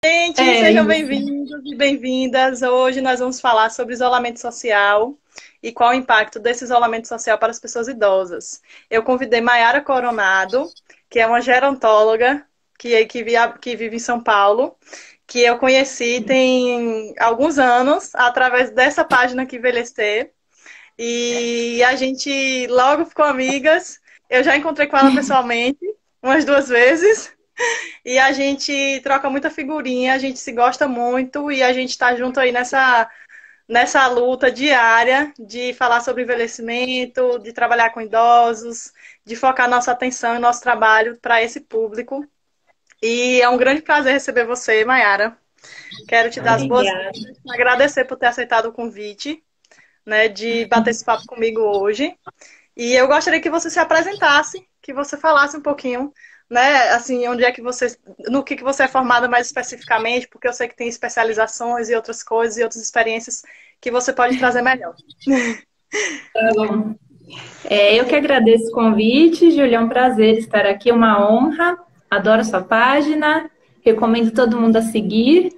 Gente, É sejam isso. bem-vindos e bem-vindas. Hoje nós vamos falar sobre isolamento social e qual o impacto desse isolamento social para as pessoas idosas. Eu convidei Maiara Coronado, que é uma gerontóloga que vive em São Paulo, que eu conheci tem alguns anos através dessa página que envelhecer. E a gente logo ficou amigas. Eu já encontrei com ela pessoalmente umas duas vezes. E a gente troca muita figurinha, a gente se gosta muito e a gente está junto aí nessa luta diária de falar sobre envelhecimento, de trabalhar com idosos, de focar nossa atenção e nosso trabalho para esse público. E é um grande prazer receber você, Maiara. Quero te dar as Obrigada. boas-vindas, agradecer por ter aceitado o convite, né, de bater esse papo comigo hoje. E eu gostaria que você se apresentasse, que você falasse um pouquinho, né, assim, onde é que você, no que você é formada mais especificamente, porque eu sei que tem especializações e outras coisas e outras experiências que você pode trazer melhor. Tá bom. Eu que agradeço o convite, Júlia, é um prazer estar aqui, uma honra. Adoro sua página, recomendo todo mundo a seguir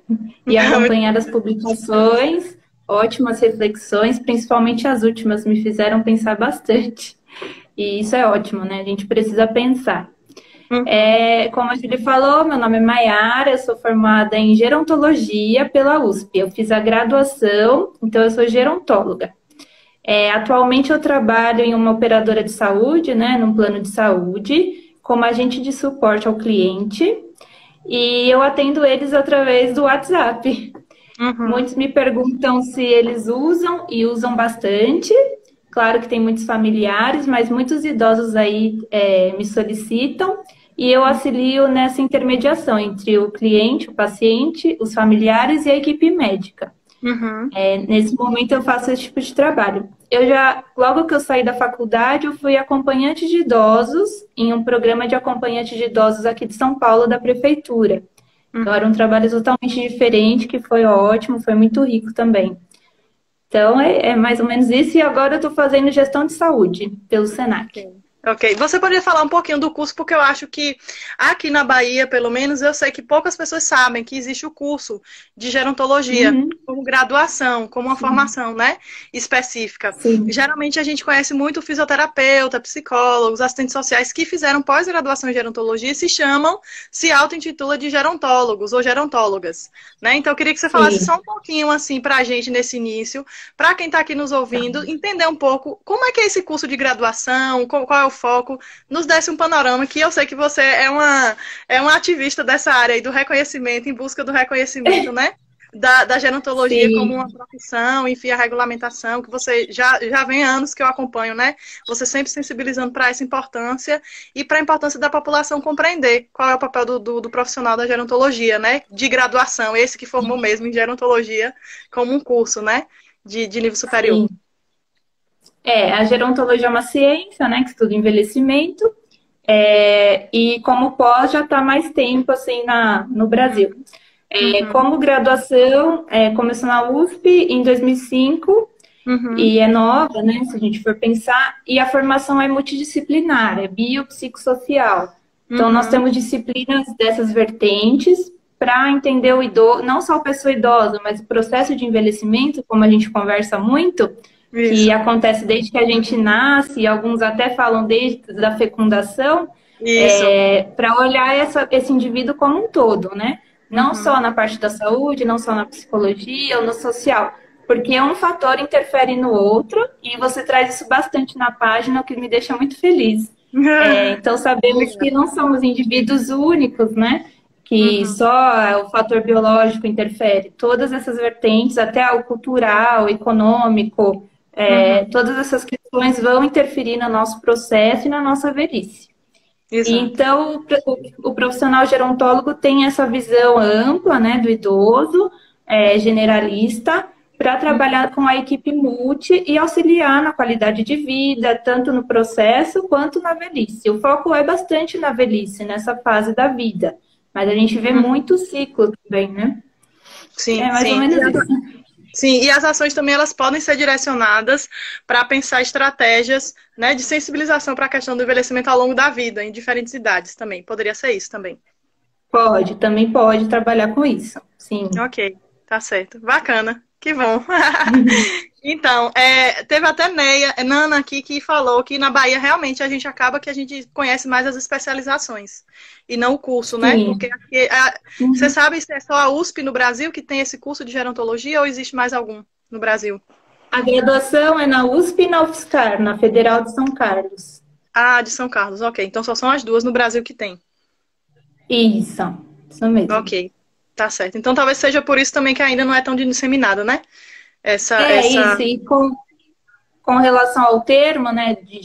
e acompanhar as publicações. Ótimas reflexões, principalmente as últimas, me fizeram pensar bastante. E isso é ótimo, né? A gente precisa pensar. Uhum. Como a Júlia falou, meu nome é Maiara, eu sou formada em gerontologia pela USP. Eu fiz a graduação, então eu sou gerontóloga. Atualmente eu trabalho em uma operadora de saúde, né, num plano de saúde, como agente de suporte ao cliente, e eu atendo eles através do WhatsApp. Uhum. Muitos me perguntam se eles usam e usam bastante. Claro que tem muitos familiares, mas muitos idosos aí me solicitam e eu auxilio nessa intermediação entre o cliente, o paciente, os familiares e a equipe médica. Uhum. Nesse momento eu faço esse tipo de trabalho. Logo que eu saí da faculdade, eu fui acompanhante de idosos em um programa de acompanhante de idosos aqui de São Paulo, da prefeitura. Então era um Uhum. trabalho totalmente diferente, que foi ótimo, foi muito rico também. Então é mais ou menos isso, e agora eu estou fazendo gestão de saúde pelo Senac. Ok. Ok. Você poderia falar um pouquinho do curso, porque eu acho que aqui na Bahia, pelo menos, eu sei que poucas pessoas sabem que existe o curso de gerontologia Uhum, como graduação, como uma sim, formação, né, específica. sim. Geralmente a gente conhece muito fisioterapeuta, psicólogos, assistentes sociais que fizeram pós-graduação em gerontologia e se auto-intitula de gerontólogos ou gerontólogas, né? Então eu queria que você falasse só Sim. um pouquinho assim para a gente nesse início, para quem está aqui nos ouvindo, entender um pouco como é que é esse curso de graduação, qual é o foco, nos desse um panorama, que eu sei que você é uma ativista dessa área aí do reconhecimento, em busca do reconhecimento, né? Da gerontologia como uma Sim, profissão, enfim, a regulamentação, que você já vem há anos que eu acompanho, né? Você sempre sensibilizando para essa importância e para a importância da população compreender qual é o papel do profissional da gerontologia, né? De graduação, esse que formou mesmo em gerontologia como um curso, né? De nível superior. sim. A gerontologia é uma ciência, né, que estuda envelhecimento, e como pós já está mais tempo assim no Brasil. Uhum, Como graduação, começou na USP em 2005 uhum, e é nova, né, se a gente for pensar, e a formação é multidisciplinar, é biopsicossocial. Então, nós uhum. temos disciplinas dessas vertentes para entender o idoso, não só a pessoa idosa, mas o processo de envelhecimento, como a gente conversa muito, que Isso, acontece desde que a gente nasce, e alguns até falam desde a fecundação, isso. para olhar esse indivíduo como um todo, né? Não só Uhum. na parte da saúde, não só na psicologia ou no social, porque um fator interfere no outro, e você traz isso bastante na página, o que me deixa muito feliz. Então, sabemos que Obrigada. não somos indivíduos únicos, né? Que Uhum, só o fator biológico interfere. Todas essas vertentes, até o cultural, econômico, uhum. todas essas questões vão interferir no nosso processo e na nossa velhice. E Exato. então, o profissional gerontólogo tem essa visão ampla, né, do idoso, generalista, para trabalhar com a equipe multi e auxiliar na qualidade de vida, tanto no processo quanto na velhice. O foco é bastante na velhice, nessa fase da vida, mas a gente vê Uhum. muito ciclo também, né? Sim, É mais ou sim. menos isso. Sim, e as ações também elas podem ser direcionadas para pensar estratégias, né, de sensibilização para a questão do envelhecimento ao longo da vida, em diferentes idades também. Poderia ser isso também. Pode, também pode trabalhar com isso. Sim. Ok, tá certo. Bacana, que bom. Então, teve até Nana aqui que falou que na Bahia realmente a gente acaba que a gente conhece mais as especializações e não o curso, né? Sim. Porque aqui, você sabe se é só a USP no Brasil que tem esse curso de gerontologia ou existe mais algum no Brasil? A graduação é na USP e na UFSCar, na Federal de São Carlos. Ah, de São Carlos, ok. Então só são as duas no Brasil que tem. Isso mesmo. Ok, tá certo. Então talvez seja por isso também que ainda não é tão disseminado, né? Isso, e com relação ao termo, né, de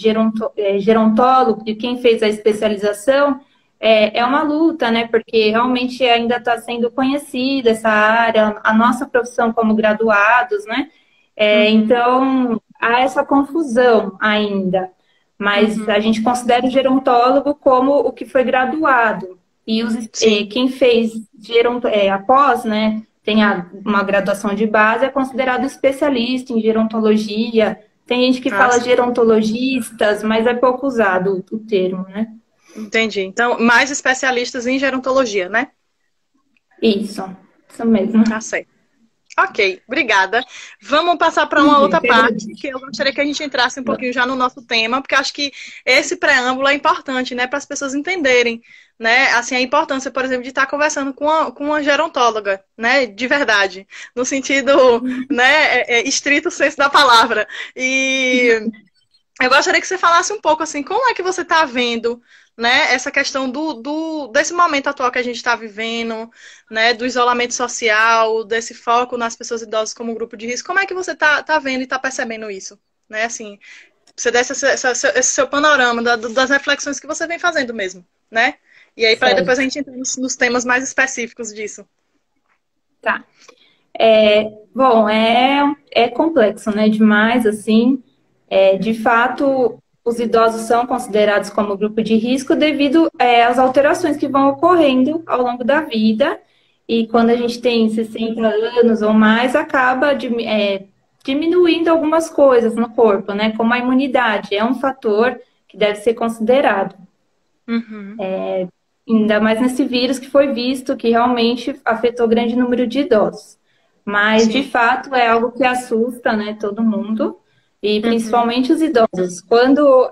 gerontólogo, de quem fez a especialização, é uma luta, né, porque realmente ainda está sendo conhecida essa área, a nossa profissão como graduados, né, então há essa confusão ainda, mas a gente considera o gerontólogo como o que foi graduado, e quem fez após, né, tem uma graduação de base, é considerado especialista em gerontologia. Tem gente que fala gerontologistas, mas é pouco usado o termo, né? Entendi. Então, mais especialistas em gerontologia, né? Isso mesmo. Tá certo. Ok, obrigada. Vamos passar para uma outra parte, que eu gostaria que a gente entrasse um pouquinho já no nosso tema, porque acho que esse preâmbulo é importante, né, para as pessoas entenderem, né, assim, a importância, por exemplo, de estar conversando com uma gerontóloga, né, de verdade, no sentido, né, estrito senso da palavra. E eu gostaria que você falasse um pouco, assim, como é que você está vendo, né, essa questão desse momento atual que a gente está vivendo, né, do isolamento social, desse foco nas pessoas idosas como grupo de risco. Como é que você está vendo e está percebendo isso? Né, assim, você desse esse seu panorama das reflexões que você vem fazendo mesmo, né? E aí, para depois a gente entrar nos temas mais específicos disso. Tá. Bom, é complexo, né, demais, assim. De fato, os idosos são considerados como grupo de risco devido às alterações que vão ocorrendo ao longo da vida. E quando a gente tem 60 anos ou mais, acaba diminuindo algumas coisas no corpo, né? Como a imunidade, é um fator que deve ser considerado. Ainda mais nesse vírus que foi visto que realmente afetou grande número de idosos. Mas, de fato, é algo que assusta, né, todo mundo. E principalmente os idosos. Quando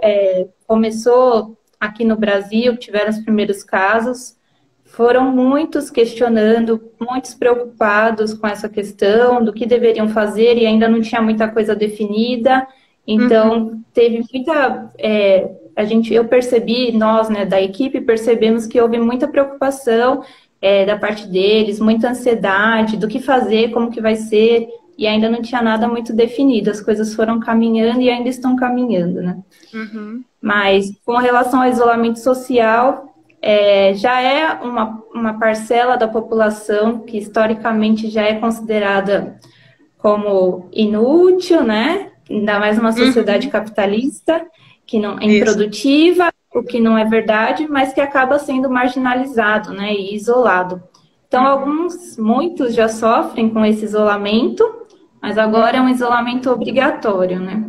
começou aqui no Brasil, tiveram os primeiros casos, foram muitos questionando, muitos preocupados com essa questão do que deveriam fazer e ainda não tinha muita coisa definida. Então, teve muita... eu percebi, nós, né, da equipe, percebemos que houve muita preocupação da parte deles, muita ansiedade do que fazer, como que vai ser... E ainda não tinha nada muito definido, as coisas foram caminhando e ainda estão caminhando, né? Mas com relação ao isolamento social, já é uma parcela da população que historicamente já é considerada como inútil, né? Ainda mais numa sociedade capitalista, que não é improdutiva, o que não é verdade, mas que acaba sendo marginalizado, né? E isolado. Então, muitos já sofrem com esse isolamento, mas agora é um isolamento obrigatório, né?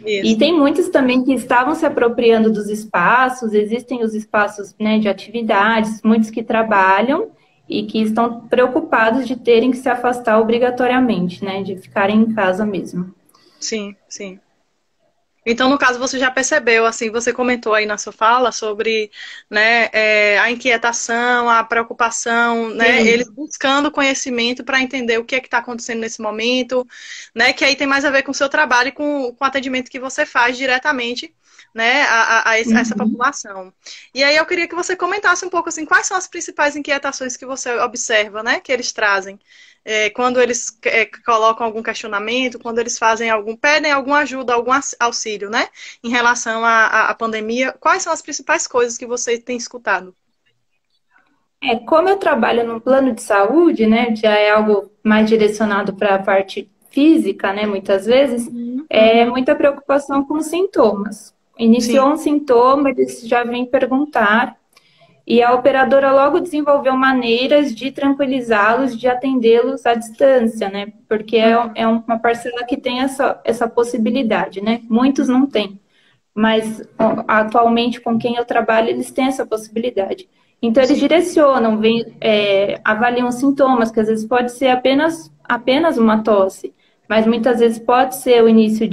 E tem muitos também que estavam se apropriando dos espaços, existem os espaços, né, de atividades, muitos que trabalham e que estão preocupados de terem que se afastar obrigatoriamente, né, de ficarem em casa mesmo. Sim, sim. Então, no caso, você já percebeu, assim, você comentou aí na sua fala sobre, né, a inquietação, a preocupação, né, eles buscando conhecimento para entender o que é que está acontecendo nesse momento, né, que aí tem mais a ver com o seu trabalho e com o atendimento que você faz diretamente, né, a essa população. E aí eu queria que você comentasse um pouco, assim, quais são as principais inquietações que você observa, né, que eles trazem. Quando eles colocam algum questionamento, quando eles pedem alguma ajuda, algum auxílio, né? Em relação à pandemia, quais são as principais coisas que você tem escutado? Como eu trabalho no plano de saúde, né? Já é algo mais direcionado para a parte física, né? Muitas vezes, é muita preocupação com os sintomas. Iniciou um sintoma, eles já vêm perguntar. E a operadora logo desenvolveu maneiras de tranquilizá-los, de atendê-los à distância, né? Porque é uma parcela que tem essa possibilidade, né? Muitos não têm. Mas atualmente com quem eu trabalho, eles têm essa possibilidade. Então, eles Sim. direcionam, avaliam os sintomas, que às vezes pode ser apenas uma tosse, mas muitas vezes pode ser o início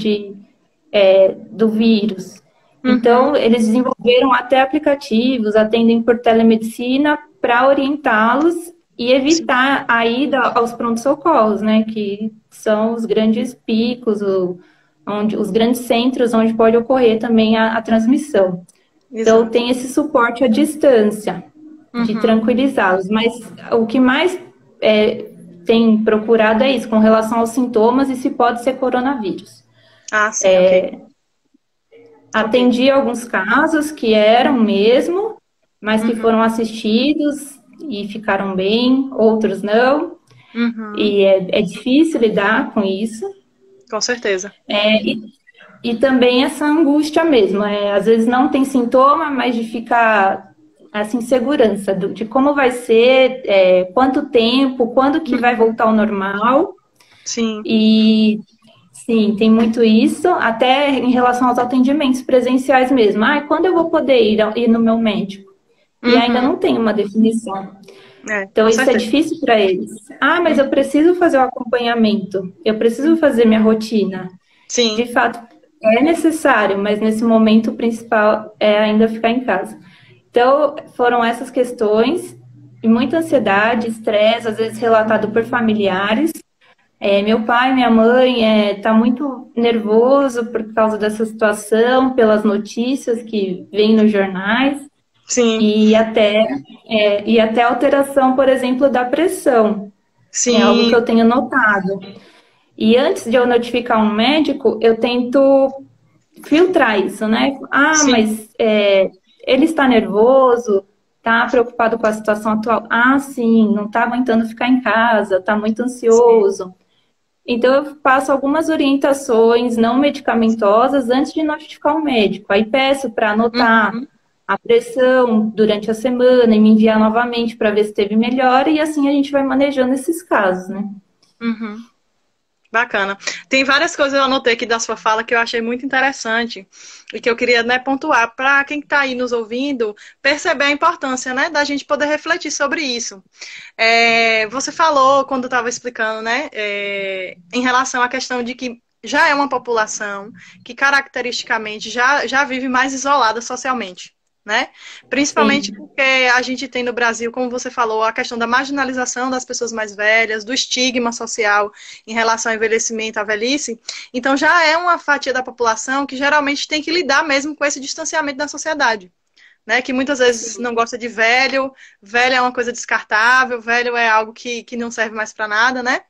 do vírus. Então, Uhum. eles desenvolveram até aplicativos, atendem por telemedicina para orientá-los e Sim. evitar a ida aos pronto-socorros, né? Que são os grandes picos, os grandes centros onde pode ocorrer também a transmissão. Então, Exato. tem esse suporte à distância de Uhum. tranquilizá-los. Mas o que mais tem procurado é isso, com relação aos sintomas e se pode ser coronavírus. Ah, sim, ok. Ok. Atendi alguns casos que eram mesmo, mas que Uhum. foram assistidos e ficaram bem, outros não. Uhum. E é difícil lidar com isso. Com certeza. E também essa angústia mesmo. Às vezes não tem sintoma, mas de ficar essa insegurança de como vai ser, quanto tempo, quando que vai Uhum. voltar ao normal. Sim. E sim, tem muito isso, até em relação aos atendimentos presenciais mesmo. Ah, quando eu vou poder ir no meu médico? E ainda Uhum. não tem uma definição. Então, Com isso é certeza. difícil para eles. Ah, mas eu Uhum. preciso fazer o acompanhamento, eu preciso fazer minha rotina. De Sim. fato, é necessário, mas nesse momento o principal é ainda ficar em casa. Então, foram essas questões, e muita ansiedade, estresse, às vezes relatado por familiares. Meu pai, minha mãe tá muito nervoso por causa dessa situação, pelas notícias que vêm nos jornais Sim. e até alteração, por exemplo, da pressão. É algo que Sim. eu tenho notado. E antes de eu notificar um médico, eu tento filtrar isso, né? Ah, Sim. mas ele está nervoso, está preocupado com a situação atual. Ah, sim, não está aguentando ficar em casa, está muito Sim. ansioso. Então, eu passo algumas orientações não medicamentosas antes de notificar o médico. Aí peço para anotar Uhum. a pressão durante a semana e me enviar novamente para ver se teve melhora, e assim a gente vai manejando esses casos, né? Uhum. Bacana. Tem várias coisas que eu anotei aqui da sua fala que eu achei muito interessante e que eu queria, né, pontuar para quem está aí nos ouvindo perceber a importância, né, da gente poder refletir sobre isso. Você falou quando estava explicando, né, em relação à questão de que já é uma população que caracteristicamente já vive mais isolada socialmente. Né? Principalmente Sim, porque a gente tem no Brasil, como você falou, a questão da marginalização das pessoas mais velhas, do estigma social em relação ao envelhecimento, à velhice. Então já é uma fatia da população que geralmente tem que lidar mesmo com esse distanciamento da sociedade. Né, que muitas vezes não gosta de velho, velho é uma coisa descartável, velho é algo que não serve mais para nada, né?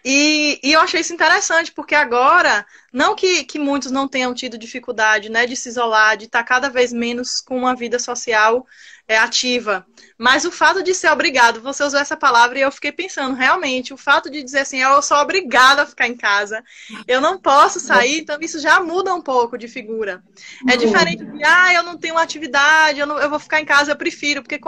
E eu achei isso interessante, porque agora, não que muitos não tenham tido dificuldade, né, de se isolar, de estar cada vez menos com uma vida social ativa, mas o fato de ser obrigado, você usou essa palavra e eu fiquei pensando, realmente, o fato de dizer assim, eu sou obrigado a ficar em casa, eu não posso sair, então isso já muda um pouco de figura. É diferente de, eu não tenho atividade, eu vou ficar em casa, eu prefiro, porque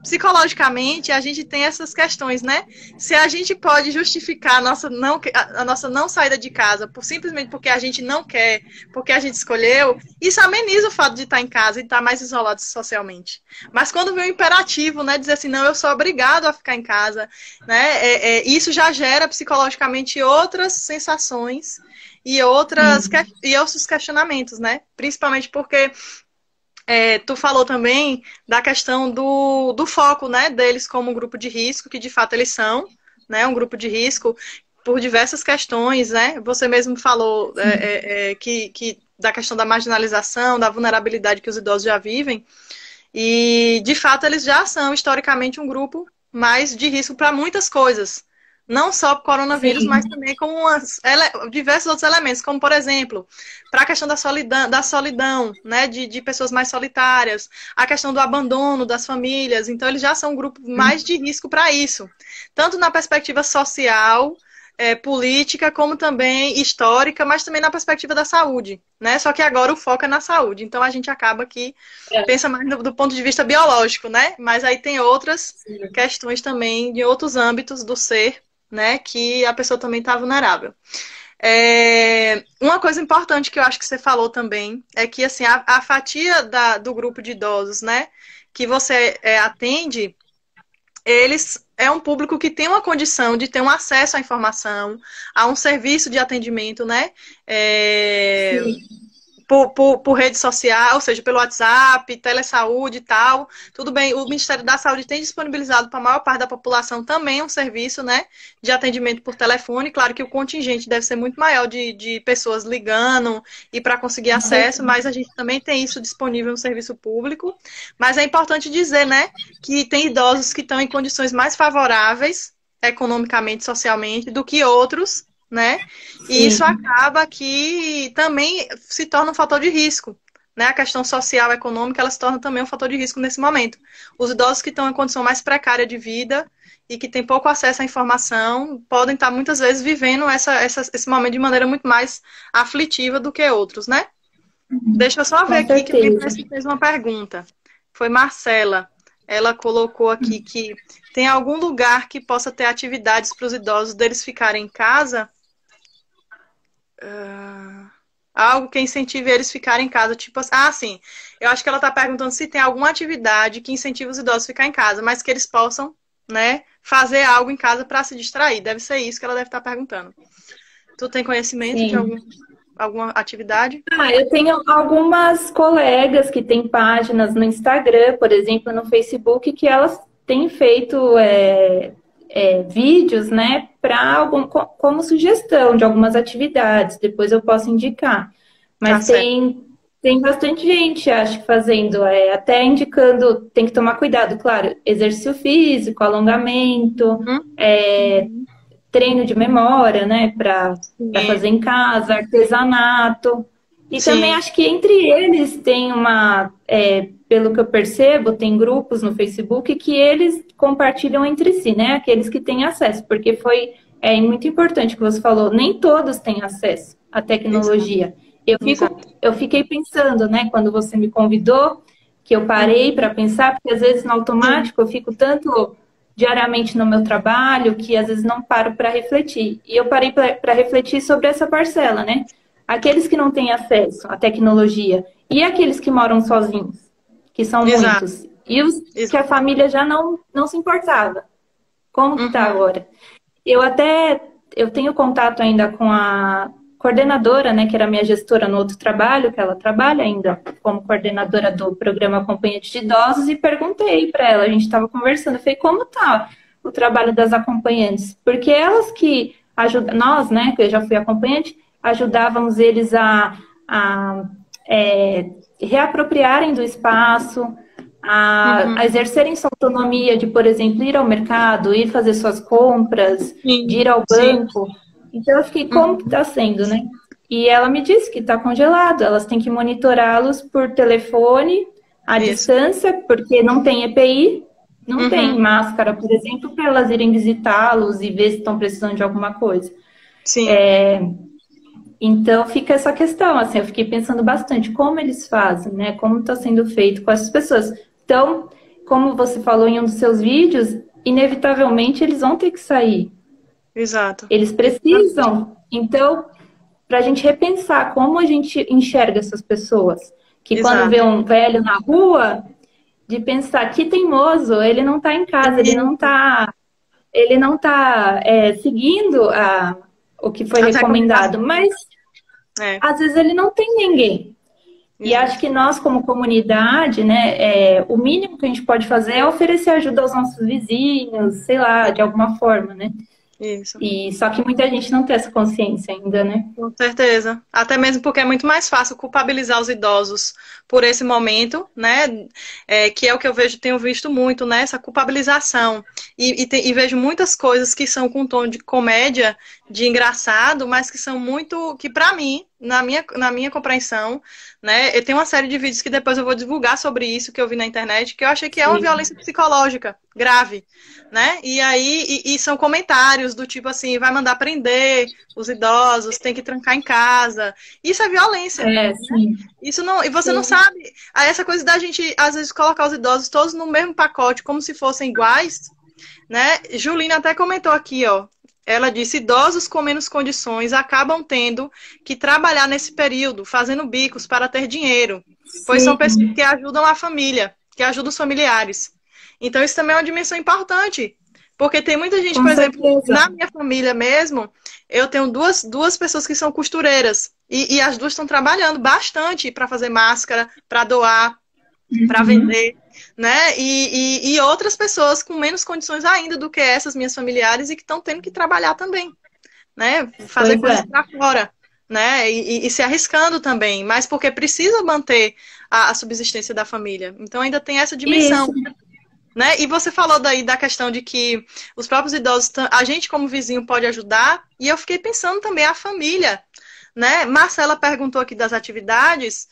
psicologicamente a gente tem essas questões, né? Se a gente pode justificar a nossa não saída de casa simplesmente porque a gente não quer, porque a gente escolheu, isso ameniza o fato de estar em casa e estar mais isolado socialmente. Mas quando vem o imperativo, né, dizer assim, não, eu sou obrigado a ficar em casa, né, isso já gera psicologicamente outras sensações e sim, outros questionamentos, né? Principalmente porque tu falou também da questão do foco, né, deles como um grupo de risco, que de fato eles são, né, um grupo de risco por diversas questões, né? Você mesmo falou sim. que da questão da marginalização, da vulnerabilidade que os idosos já vivem, e de fato eles já são historicamente um grupo mais de risco para muitas coisas. Não só para o coronavírus, mas Sim. também como diversos outros elementos, como, por exemplo, para a questão da solidão, né, de pessoas mais solitárias, a questão do abandono das famílias. Então, eles já são um grupo mais de risco para isso. Tanto na perspectiva social, política, como também histórica, mas também na perspectiva da saúde, né? Só que agora o foco é na saúde. Então, a gente acaba que pensa mais do ponto de vista biológico, né? Mas aí tem outras questões também de outros âmbitos do ser, né? Que a pessoa também está vulnerável. Uma coisa importante que eu acho que você falou também é que assim a fatia do grupo de idosos, né? que você atende, eles é um público que tem uma condição de ter um acesso à informação, a um serviço de atendimento, né? Sim, Por rede social, ou seja, pelo WhatsApp, telesaúde e tal. Tudo bem, o Ministério da Saúde tem disponibilizado para a maior parte da população também um serviço, né, de atendimento por telefone. Claro que o contingente deve ser muito maior de pessoas ligando e para conseguir com acesso, certeza. mas a gente também tem isso disponível no serviço público. Mas é importante dizer, né, que tem idosos que estão em condições mais favoráveis economicamente, socialmente, do que outros, né? E isso Sim, acaba que também se torna um fator de risco, né? A questão social, econômica, ela se torna também um fator de risco nesse momento. Os idosos que estão em condição mais precária de vida e que têm pouco acesso à informação podem estar muitas vezes vivendo esse momento de maneira muito mais aflitiva do que outros, né? Deixa eu só ver com aqui que alguém certeza. parece que fez uma pergunta. Foi Marcela. Ela colocou aqui que tem algum lugar que possa ter atividades para os idosos deles ficarem em casa. Algo que incentive eles a ficarem em casa, tipo assim. Ah, sim. Eu acho que ela está perguntando se tem alguma atividade que incentive os idosos a ficar em casa, mas que eles possam, né, fazer algo em casa para se distrair. Deve ser isso que ela deve estar perguntando. Tu tem conhecimento de Sim. alguma atividade? Ah, eu tenho algumas colegas que têm páginas no Instagram, por exemplo, no Facebook, que elas têm feito vídeos, né, para como sugestão de algumas atividades. Depois eu posso indicar. Tá Mas certo. tem bastante gente, acho que fazendo, até indicando, tem que tomar cuidado, claro, exercício físico, alongamento, Uhum. treino de memória, né, para Sim. fazer em casa, artesanato. E também Sim. acho que entre eles tem pelo que eu percebo, tem grupos no Facebook que eles compartilham entre si, né, aqueles que têm acesso, porque muito importante o que você falou, nem todos têm acesso à Exato. tecnologia. Exato. Eu fiquei pensando, né, quando você me convidou, que eu parei Uhum. para pensar, porque às vezes no Sim. automático eu fico tanto diariamente no meu trabalho que às vezes não paro para refletir. E eu parei para refletir sobre essa parcela, né? Aqueles que não têm acesso à tecnologia e aqueles que moram sozinhos, que são Exato. muitos, e os que a Exato. família já não se importava. Como que está Uhum. agora? Eu até eu tenho contato ainda com a coordenadora, né, que era minha gestora no outro trabalho, que ela trabalha ainda como coordenadora do programa Acompanhante de Idosos, e perguntei para ela, a gente estava conversando, eu falei, como tá o trabalho das acompanhantes? Porque elas que ajudam, nós, né, que eu já fui acompanhante, ajudávamos eles a reapropriarem do espaço, a Uhum. exercerem sua autonomia de, por exemplo, ir ao mercado, ir fazer suas compras, de Sim. ir ao Sim. banco. Então eu fiquei, como que Uhum. está sendo, né? E ela me disse que está congelado, elas têm que monitorá-los por telefone, à Isso. distância, porque não tem EPI, não tem Uhum. máscara, por exemplo, para elas irem visitá-los e ver se estão precisando de alguma coisa. Sim. Então fica essa questão, assim, eu fiquei pensando bastante como eles fazem, né? Como está sendo feito com essas pessoas. Então, como você falou em um dos seus vídeos, inevitavelmente eles vão ter que sair. Exato. Eles Exatamente. precisam. Então, para a gente repensar como a gente enxerga essas pessoas, que quando vê Exato. um velho na rua, de pensar que teimoso, ele não está em casa, E ele não tá seguindo o que foi as recomendado, recomendações. mas É. às vezes ele não tem ninguém. E acho Exato. que nós, como comunidade, né, o mínimo que a gente pode fazer é oferecer ajuda aos nossos vizinhos, sei lá, de alguma forma, né? Isso. E só que muita gente não tem essa consciência ainda, né? Com certeza. Até mesmo porque é muito mais fácil culpabilizar os idosos por esse momento, né? Que é o que eu vejo, tenho visto muito, né? Essa culpabilização. E vejo muitas coisas que são com tom de comédia, de engraçado, mas que são muito, que pra mim, na minha compreensão, né? Eu tenho uma série de vídeos que depois eu vou divulgar sobre isso que eu vi na internet, que eu achei que é uma Sim. violência psicológica grave, né? E aí, e são comentários do tipo assim, vai mandar prender os idosos, tem que trancar em casa. Isso é violência. Sim, Isso não, e você não sim, sabe. Aí essa coisa da gente, às vezes, colocar os idosos todos no mesmo pacote, como se fossem iguais, né? Julina até comentou aqui, ó. Ela disse: idosos com menos condições acabam tendo que trabalhar nesse período, fazendo bicos para ter dinheiro, pois são pessoas sim, que ajudam a família, que ajudam os familiares. Então, isso também é uma dimensão importante. Porque tem muita gente, Com por exemplo, certeza. na minha família mesmo, eu tenho duas pessoas que são costureiras. E as duas estão trabalhando bastante para fazer máscara, para doar, para Uhum. vender, né? E outras pessoas com menos condições ainda do que essas minhas familiares e que estão tendo que trabalhar também, né? Fazer Pois coisas é. para fora, né? E se arriscando também, mas porque precisa manter a subsistência da família. Então ainda tem essa Isso. dimensão, né? E você falou daí da questão de que os próprios idosos, a gente como vizinho pode ajudar, e eu fiquei pensando também a família, né? Marcela perguntou aqui das atividades,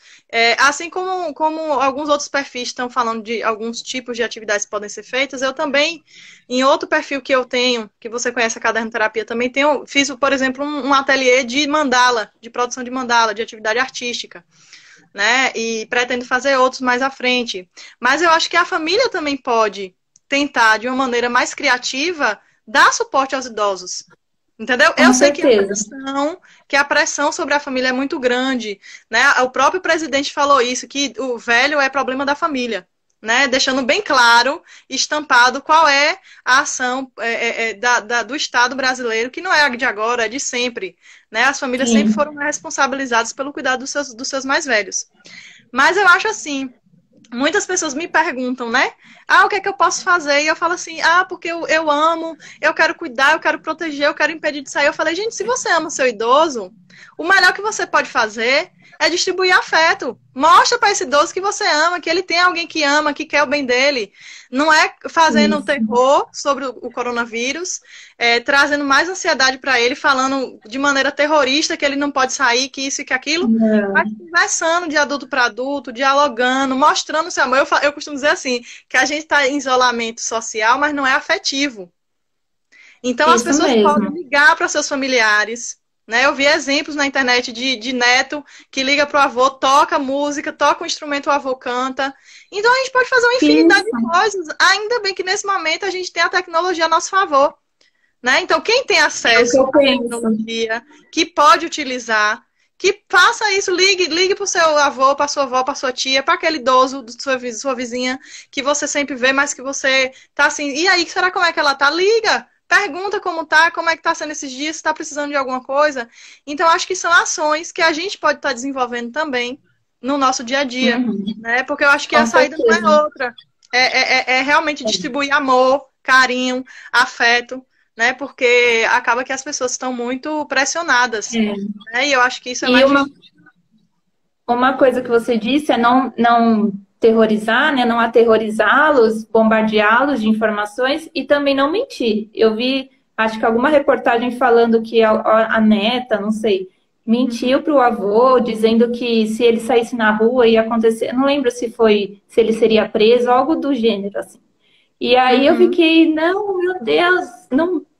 assim como alguns outros perfis estão falando de alguns tipos de atividades que podem ser feitas, eu também, em outro perfil que eu tenho, que você conhece a Caderno Terapia, também tenho, fiz, por exemplo, um ateliê de mandala, de produção de mandala, de atividade artística, né? E pretendo fazer outros mais à frente. Mas eu acho que a família também pode tentar, de uma maneira mais criativa, dar suporte aos idosos. Entendeu? Com Eu sei certeza. que a pressão sobre a família é muito grande, né? O próprio presidente falou isso, que o velho é problema da família, né? Deixando bem claro, estampado, qual é a ação do Estado brasileiro, que não é de agora, é de sempre, né? As famílias sempre Sim. foram responsabilizadas pelo cuidado dos seus mais velhos. Mas eu acho assim, muitas pessoas me perguntam, né? Ah, o que é que eu posso fazer? E eu falo assim, porque eu amo, eu quero cuidar, eu quero proteger, eu quero impedir de sair. Eu falei, gente, se você ama o seu idoso, o melhor que você pode fazer é distribuir afeto. Mostra para esse idoso que você ama, que ele tem alguém que ama, que quer o bem dele. Não é fazendo um Isso. terror sobre o coronavírus, trazendo mais ansiedade para ele, falando de maneira terrorista que ele não pode sair, que isso e que aquilo, mas Não. conversando de adulto para adulto, dialogando, mostrando seu amor. Eu costumo dizer assim, que a gente está em isolamento social, mas não é afetivo. Então as Isso pessoas podem mesmo. ligar para seus familiares. Né? Eu vi exemplos na internet de neto que liga para o avô, toca música, toca um instrumento, o avô canta. Então a gente pode fazer uma infinidade de Isso. coisas. Ainda bem que nesse momento a gente tem a tecnologia a nosso favor. Né? Então, quem tem É o que acesso eu à penso. tecnologia, que pode utilizar, que faça isso, ligue para o seu avô, para sua avó, para sua tia, para aquele idoso, sua vizinha, que você sempre vê, mas que você tá assim, e aí, será como é que ela tá? Liga! Pergunta como tá, como é que tá sendo esses dias, se está precisando de alguma coisa. Então, acho que são ações que a gente pode estar desenvolvendo também no nosso dia a dia, Uhum. né? Porque eu acho que a Com saída não certeza. é outra. É realmente distribuir amor, carinho, afeto, né? Porque acaba que as pessoas estão muito pressionadas, É. né? E eu acho que isso é E mais difícil. uma coisa que você disse é não terrorizar, né? Não aterrorizá-los, bombardeá-los de informações e também não mentir. Eu vi, acho que alguma reportagem falando que a neta, não sei, mentiu para o avô, dizendo que se ele saísse na rua ia acontecer. Não lembro se foi, se ele seria preso, algo do gênero, assim. E aí eu Uhum, fiquei, não, meu Deus,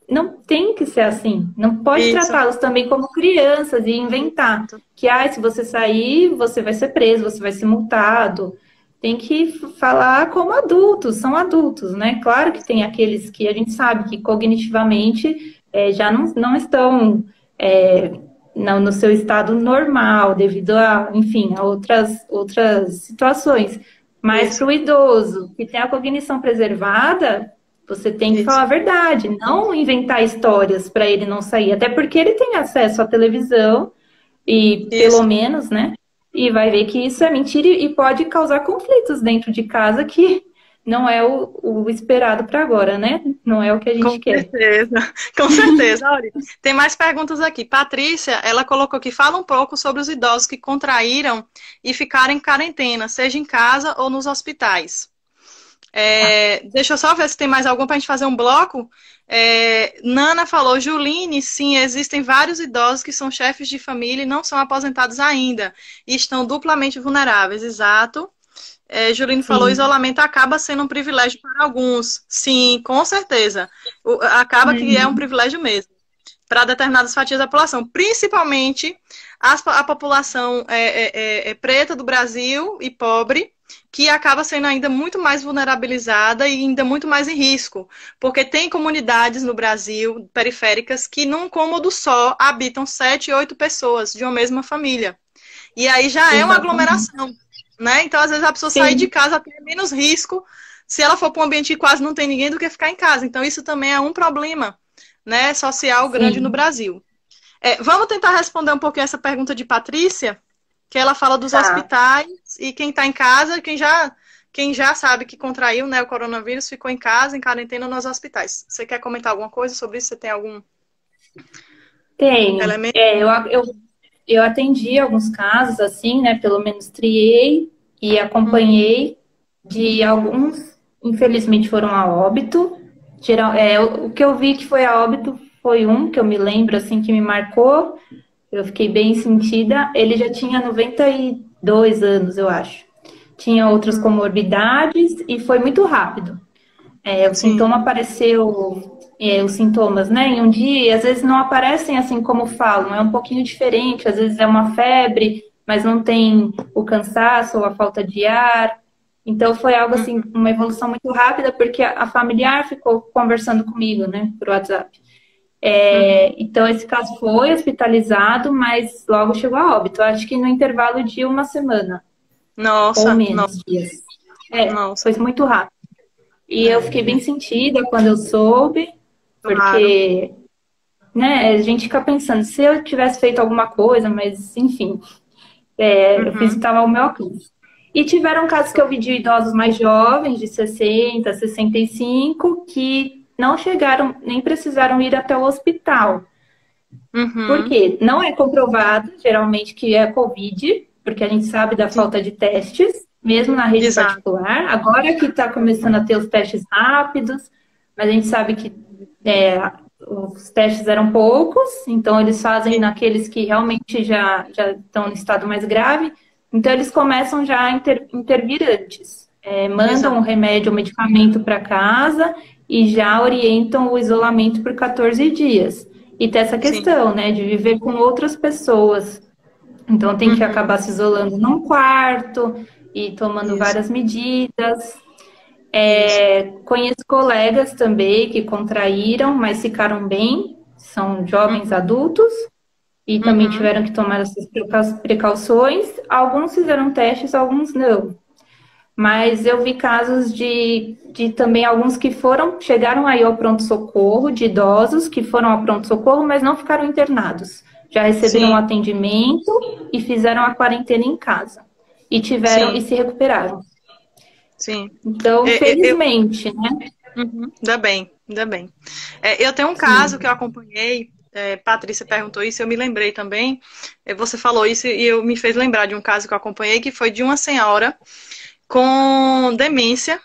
não tem que ser assim. Não pode isso. tratá-los também como crianças e inventar que, se você sair, você vai ser preso, você vai ser multado. Tem que falar como adultos, são adultos, né? Claro que tem aqueles que a gente sabe que cognitivamente já não estão é, no seu estado normal, devido a, enfim, a outras situações. Mas Isso, para o idoso que tem a cognição preservada, você tem que isso, falar a verdade, não inventar histórias para ele não sair, até porque ele tem acesso à televisão e pelo isso. menos, né? E vai ver que isso é mentira e pode causar conflitos dentro de casa que não é o esperado para agora, né? Não é o que a gente Com quer. certeza, com certeza. Olha, tem mais perguntas aqui. Patrícia, ela colocou que fala um pouco sobre os idosos que contraíram e ficaram em quarentena, seja em casa ou nos hospitais. Deixa eu só ver se tem mais algum para a gente fazer um bloco. Nana falou, Juline, sim, existem vários idosos que são chefes de família e não são aposentados ainda e estão duplamente vulneráveis. Exato. Juline falou, Sim. isolamento acaba sendo um privilégio para alguns. Sim, com certeza. Acaba que é um Uhum. privilégio mesmo para determinadas fatias da população, principalmente a população preta do Brasil e pobre, que acaba sendo ainda muito mais vulnerabilizada e ainda muito mais em risco, porque tem comunidades no Brasil, periféricas, que num cômodo só habitam 7, 8 pessoas de uma mesma família. E aí já é uma Exatamente. aglomeração. né? Então, às vezes, a pessoa sair de Sim, casa tem menos risco se ela for para um ambiente que quase não tem ninguém do que ficar em casa. Então, isso também é um problema, né, social grande no sim, Brasil. Vamos tentar responder um pouquinho essa pergunta de Patrícia, que ela fala dos tá. hospitais e quem está em casa, quem já sabe que contraiu, né, o coronavírus, ficou em casa, em quarentena nos hospitais. Você quer comentar alguma coisa sobre isso? Você tem algum Tenho. elemento? Eu atendi alguns casos, assim, né? Pelo menos triei e Uhum. acompanhei de alguns, infelizmente, foram a óbito. O que eu vi que foi a óbito foi um que eu me lembro, assim, que me marcou. Eu fiquei bem sentida. Ele já tinha 92 anos, eu acho. Tinha outras Uhum. comorbidades e foi muito rápido. O Sim. sintoma apareceu, os sintomas, né, em um dia, e às vezes não aparecem assim como falam, é um pouquinho diferente, às vezes é uma febre, mas não tem o cansaço ou a falta de ar. Então foi algo assim, Uhum. uma evolução muito rápida, porque a familiar ficou conversando comigo, né, por WhatsApp. Uhum. Então esse caso foi hospitalizado, mas logo chegou a óbito. Eu acho que no intervalo de uma semana ou Nossa, menos dias. nossa. Foi muito rápido. E eu fiquei É, bem sentida quando eu soube, claro. porque, né, a gente fica pensando, se eu tivesse feito alguma coisa, mas enfim, eu fiz o que Uhum. estava ao meu alcance. E tiveram casos que eu vi de idosos mais jovens, de 60, 65, que não chegaram, nem precisaram ir até o hospital. Por Uhum. quê? Não é comprovado, geralmente, que é Covid, porque a gente sabe da Sim, falta de testes, mesmo na rede exato. particular. Agora que está começando a ter os testes rápidos, mas a gente sabe que os testes eram poucos, então eles fazem Sim, naqueles que realmente já estão no estado mais grave. Então eles começam já a intervir antes. Mandam o exato. remédio, o medicamento para casa e já orientam o isolamento por 14 dias. E tem essa Sim. questão, né, de viver com outras pessoas. Então tem que Uhum. acabar se isolando num quarto e tomando Isso, várias medidas. isso. Conheço colegas também que contraíram, mas ficaram bem, são jovens Uhum. adultos e também Uhum. tiveram que tomar essas precauções. Alguns fizeram testes, alguns não. Mas eu vi casos de também alguns que chegaram aí ao pronto-socorro, de idosos que foram ao pronto-socorro, mas não ficaram internados. Já receberam o Sim, atendimento e fizeram a quarentena em casa. E tiveram e sim, se recuperaram. sim. Então, Eu, felizmente, né? uhum. Ainda bem, ainda bem. Eu tenho um caso que eu Sim. acompanhei. Patrícia perguntou isso, eu me lembrei também. Você falou isso e eu me fez lembrar de um caso que eu acompanhei, que foi de uma senhora com demência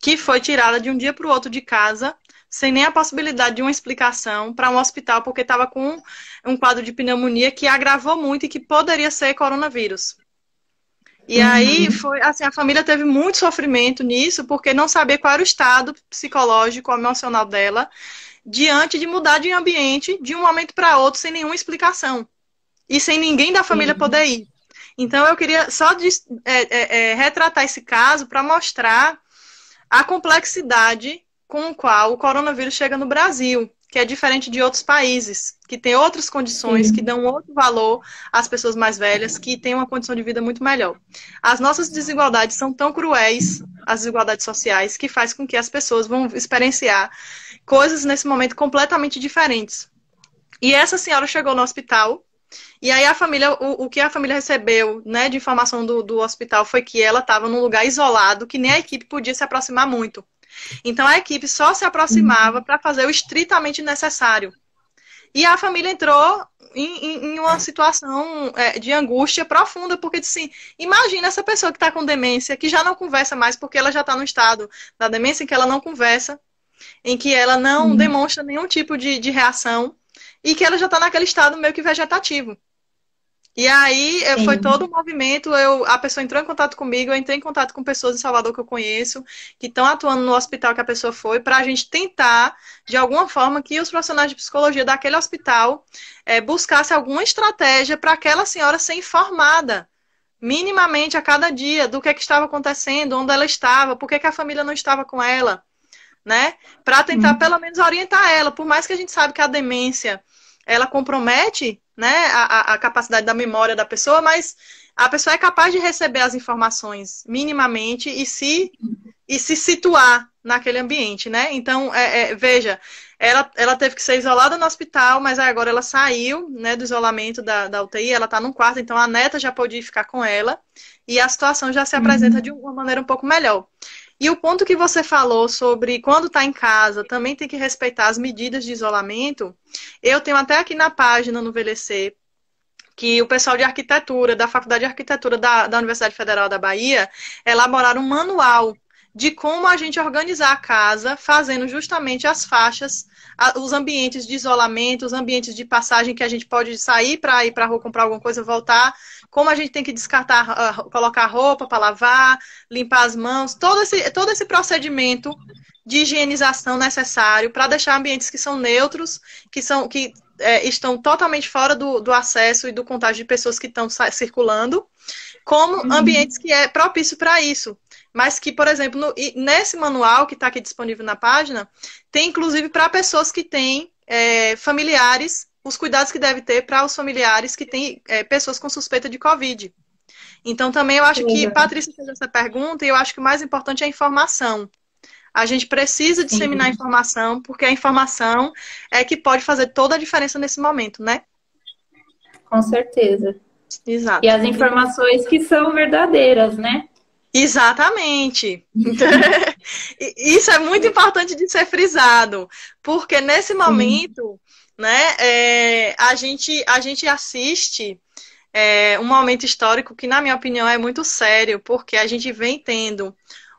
que foi tirada de um dia para o outro de casa, sem nem a possibilidade de uma explicação, para um hospital, porque estava com um quadro de pneumonia que agravou muito e que poderia ser coronavírus. E aí Uhum. foi assim, a família teve muito sofrimento nisso, porque não sabia qual era o estado psicológico, emocional dela, diante de mudar de ambiente de um momento para outro sem nenhuma explicação e sem ninguém da família Sim. poder ir. Então eu queria só retratar esse caso para mostrar a complexidade com a qual o coronavírus chega no Brasil, que é diferente de outros países, que tem outras condições, que Sim. dão outro valor às pessoas mais velhas, que têm uma condição de vida muito melhor. As nossas desigualdades são tão cruéis, as desigualdades sociais, que faz com que as pessoas vão experienciar coisas nesse momento completamente diferentes. E essa senhora chegou no hospital, e aí a família, o que a família recebeu, né, de informação do hospital foi que ela estava num lugar isolado, que nem a equipe podia se aproximar muito. Então a equipe só se aproximava para fazer o estritamente necessário. E a família entrou em uma situação de angústia profunda, porque assim, imagina essa pessoa que está com demência, que já não conversa mais, porque ela já está no estado da demência em que ela não conversa, em que ela não Sim. demonstra nenhum tipo de reação, e que ela já está naquele estado meio que vegetativo. E aí foi todo Sim. o movimento, a pessoa entrou em contato comigo, eu entrei em contato com pessoas em Salvador que eu conheço, que estão atuando no hospital que a pessoa foi, para a gente tentar, de alguma forma, que os profissionais de psicologia daquele hospital buscassem alguma estratégia para aquela senhora ser informada, minimamente a cada dia, do que estava acontecendo, onde ela estava, por que a família não estava com ela, né? Para tentar, Hum. pelo menos, orientar ela, por mais que a gente sabe que a demência ela compromete, né, a capacidade da memória da pessoa, mas a pessoa é capaz de receber as informações minimamente e se situar naquele ambiente, né? Então, veja, ela teve que ser isolada no hospital, mas agora ela saiu, né, do isolamento da UTI, ela está num quarto, então a neta já pôde ficar com ela e a situação já se apresenta de uma maneira um pouco melhor. E o ponto que você falou sobre quando está em casa, também tem que respeitar as medidas de isolamento. Eu tenho até aqui na página no VLC que o pessoal de arquitetura, da Faculdade de Arquitetura da Universidade Federal da Bahia, elaboraram um manual de como a gente organizar a casa, fazendo justamente as faixas, os ambientes de isolamento, os ambientes de passagem que a gente pode sair para ir para a rua comprar alguma coisa, voltar, como a gente tem que descartar, colocar roupa para lavar, limpar as mãos, todo esse procedimento de higienização necessário para deixar ambientes que são neutros, que estão totalmente fora do acesso e do contágio de pessoas que estão circulando, como ambientes que é propício para isso. Mas que, por exemplo, nesse manual que está aqui disponível na página, tem inclusive para pessoas que têm familiares, os cuidados que deve ter para os familiares que têm pessoas com suspeita de Covid. Então, também eu acho que Patrícia fez essa pergunta e eu acho que o mais importante é a informação. A gente precisa disseminar informação, porque a informação é que pode fazer toda a diferença nesse momento, né? Com certeza. Exato. E as informações que são verdadeiras, né? Exatamente. Isso é muito importante de ser frisado, porque nesse momento, né, a gente assiste um momento histórico que, na minha opinião, é muito sério, porque a gente vem tendo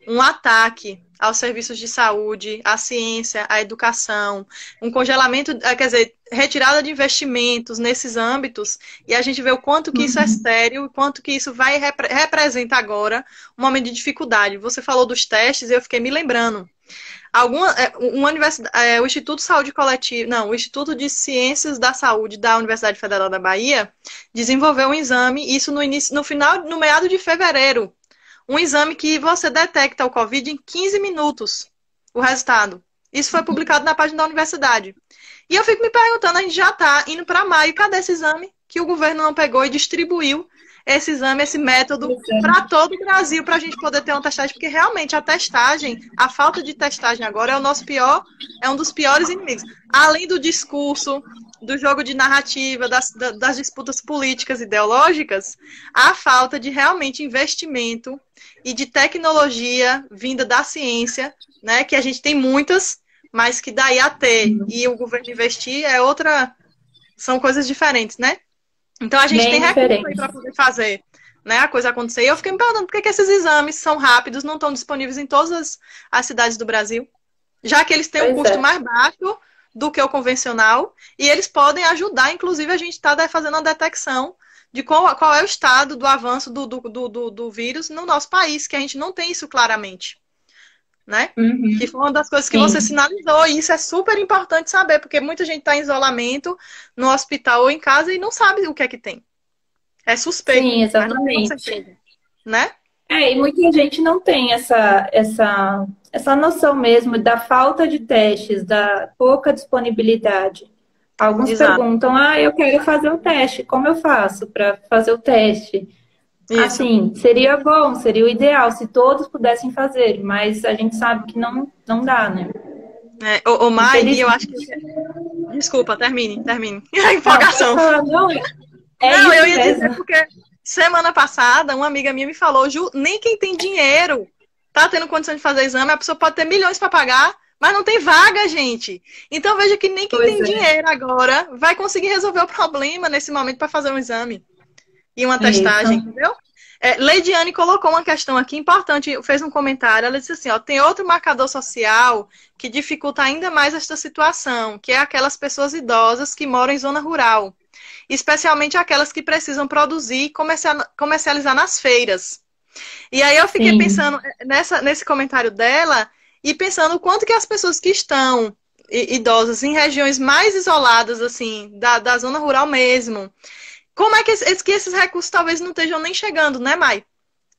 um ataque aos serviços de saúde, à ciência, à educação, um congelamento, quer dizer, retirada de investimentos nesses âmbitos, e a gente vê o quanto que isso é sério, o quanto que isso representa agora um momento de dificuldade. Você falou dos testes, e eu fiquei me lembrando. O Instituto de Saúde Coletiva, não, o Instituto de Ciências da Saúde da Universidade Federal da Bahia desenvolveu um exame, isso no meado de fevereiro, um exame que você detecta o Covid em 15 minutos, o resultado. Isso foi publicado na página da universidade. E eu fico me perguntando, a gente já está indo para maio, cadê esse exame que o governo não pegou e distribuiu esse exame, esse método para todo o Brasil, para a gente poder ter uma testagem, porque realmente a testagem, a falta de testagem agora é um dos piores inimigos. Além do discurso, do jogo de narrativa, das disputas políticas ideológicas, a falta de realmente investimento e de tecnologia vinda da ciência, né, que a gente tem muitas, mas que daí a ter e o governo investir são coisas diferentes, né? Então a gente tem recursos aí para poder fazer, né, a coisa acontecer. E eu fiquei me perguntando por que esses exames são rápidos, não estão disponíveis em todas as cidades do Brasil, já que eles têm um custo mais baixo do que o convencional, e eles podem ajudar, inclusive, a gente está fazendo uma detecção de qual é o estado do avanço do vírus no nosso país, que a gente não tem isso claramente, né? Que foi uma das coisas que você sinalizou, e isso é super importante saber, porque muita gente está em isolamento, no hospital ou em casa, e não sabe o que é que tem. É suspeito. Sim, exatamente. Mas não tem certeza, né? E muita gente não tem essa noção mesmo da falta de testes, da pouca disponibilidade. Alguns perguntam, eu quero fazer o teste, como eu faço para fazer o teste? Isso. Assim, seria bom, seria o ideal se todos pudessem fazer, mas a gente sabe que não dá, né? Mai, eu acho que... Desculpa, termine. A empolgação. Não, eu ia dizer porque... Semana passada, uma amiga minha me falou, Ju, nem quem tem dinheiro tá tendo condição de fazer exame, a pessoa pode ter milhões para pagar, mas não tem vaga, gente. Então veja que nem quem tem dinheiro agora vai conseguir resolver o problema nesse momento para fazer um exame e uma testagem, entendeu? Leidiane colocou uma questão aqui importante, fez um comentário, ela disse assim, tem outro marcador social que dificulta ainda mais esta situação, que é aquelas pessoas idosas que moram em zona rural. Especialmente aquelas que precisam produzir e comercializar nas feiras. E aí eu fiquei pensando nesse comentário dela e pensando o quanto que as pessoas que estão idosas em regiões mais isoladas, assim, da zona rural mesmo, como é que esses recursos talvez não estejam nem chegando, né, Mai?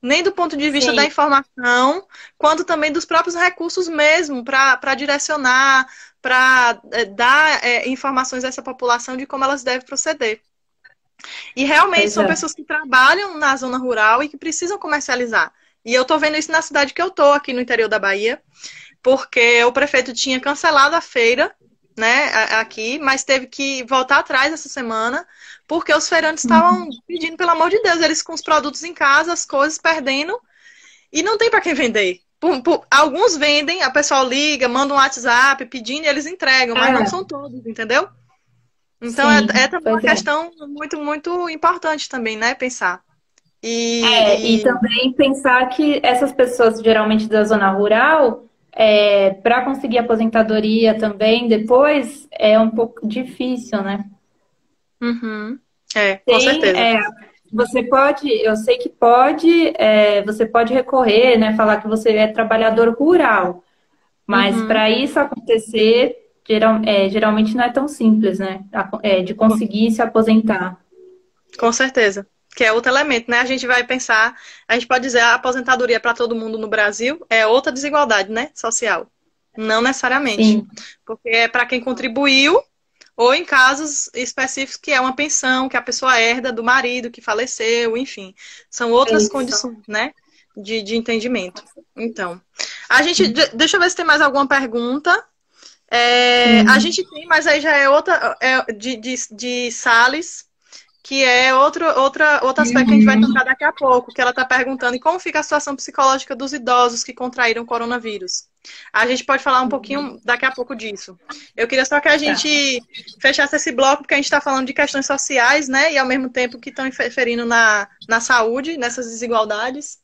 nem do ponto de vista da Sim, informação, quanto também dos próprios recursos mesmo, para direcionar, para dar informações a essa população de como elas devem proceder. E realmente pois são é. pessoas que trabalham na zona rural e que precisam comercializar. E eu estou vendo isso na cidade que eu estou, aqui no interior da Bahia, porque o prefeito tinha cancelado a feira, né, aqui, mas teve que voltar atrás essa semana, porque os feirantes estavam Uhum. pedindo, pelo amor de Deus, eles com os produtos em casa, as coisas perdendo, e não tem para quem vender. Alguns vendem, a pessoa liga, manda um WhatsApp pedindo e eles entregam, mas não É, são todos, entendeu? Então é sim, também uma pois é. questão muito, muito importante também, né, pensar. E E, também pensar que essas pessoas, geralmente da zona rural, para conseguir aposentadoria também depois, é um pouco difícil, né? uhum, com Tem, certeza. você pode, eu sei que pode, você pode recorrer, né, falar que você é trabalhador rural, mas Uhum, para isso acontecer, geralmente não é tão simples, né, de conseguir se aposentar. com certeza. Que é outro elemento, né? A gente vai pensar, a gente pode dizer a aposentadoria para todo mundo no Brasil é outra desigualdade, né? Social. Não necessariamente. Sim, Porque é para quem contribuiu, ou em casos específicos que é uma pensão que a pessoa herda do marido que faleceu, enfim. São é outras isso. condições, né? De entendimento. Então, a gente. Deixa eu ver se tem mais alguma pergunta. A Sim. gente tem, mas aí já é outra. De Salles que é outro aspecto que a gente vai Uhum. tocar daqui a pouco, que ela está perguntando e como fica a situação psicológica dos idosos que contraíram coronavírus. A gente pode falar um pouquinho daqui a pouco disso. Eu queria só que a Tá. gente fechasse esse bloco, porque a gente está falando de questões sociais, né? E ao mesmo tempo que estão interferindo na saúde, nessas desigualdades.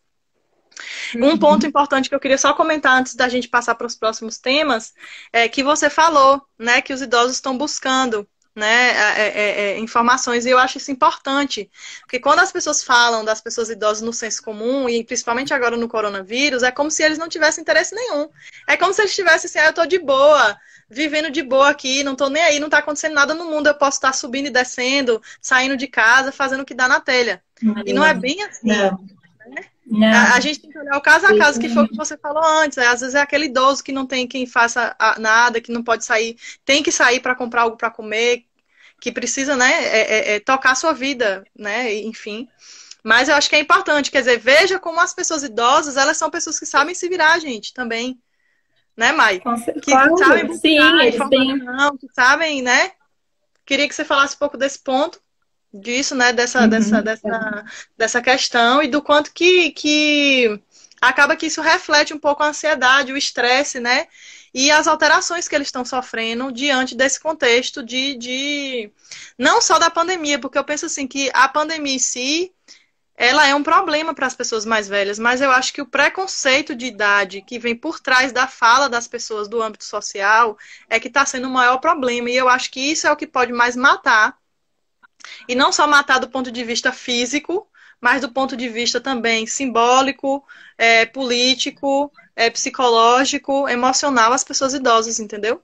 Um ponto Uhum. importante que eu queria só comentar antes da gente passar para os próximos temas é que você falou, né, que os idosos estão buscando, né, informações e eu acho isso importante, porque quando as pessoas falam das pessoas idosas no senso comum e principalmente agora no coronavírus, é como se eles não tivessem interesse nenhum. É como se eles estivessem assim, eu tô de boa, vivendo de boa aqui, não tô nem aí, não tá acontecendo nada no mundo, eu posso estar subindo e descendo, saindo de casa, fazendo o que dá na telha. E não é Não, bem assim. não, A não. gente tem que olhar o caso a caso, que foi o que você falou antes. Às vezes é aquele idoso que não tem quem faça nada, que não pode sair, tem que sair para comprar algo para comer, que precisa, né, tocar a sua vida, né, enfim. Mas eu acho que é importante, quer dizer, veja como as pessoas idosas, elas são pessoas que sabem se virar, gente, também, né, Mai? Que sabem Claro, sim, buscar eles têm. informação, que sabem, né? Queria que você falasse um pouco desse ponto disso, né, Uhum. dessa questão e do quanto que acaba que isso reflete um pouco a ansiedade, o estresse, né, e as alterações que eles estão sofrendo diante desse contexto não só da pandemia, porque eu penso assim que a pandemia em si, ela é um problema para as pessoas mais velhas, mas eu acho que o preconceito de idade que vem por trás da fala das pessoas do âmbito social é que está sendo o maior problema, e eu acho que isso é o que pode mais matar e não só matar do ponto de vista físico, mas do ponto de vista também simbólico, político, psicológico, emocional as pessoas idosas, entendeu?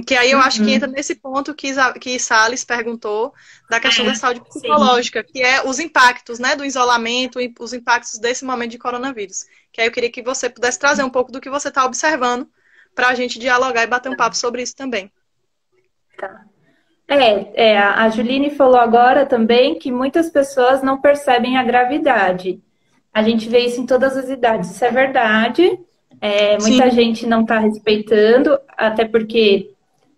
Que aí eu acho que entra Uhum. nesse ponto que Salles perguntou da questão da saúde Sim. psicológica, que é os impactos, né, do isolamento e os impactos desse momento de coronavírus. Que aí eu queria que você pudesse trazer um pouco do que você está observando para a gente dialogar e bater um papo sobre isso também. Tá. A Juline falou agora também que muitas pessoas não percebem a gravidade. A gente vê isso em todas as idades, isso é verdade. Muita Sim, gente não está respeitando, até porque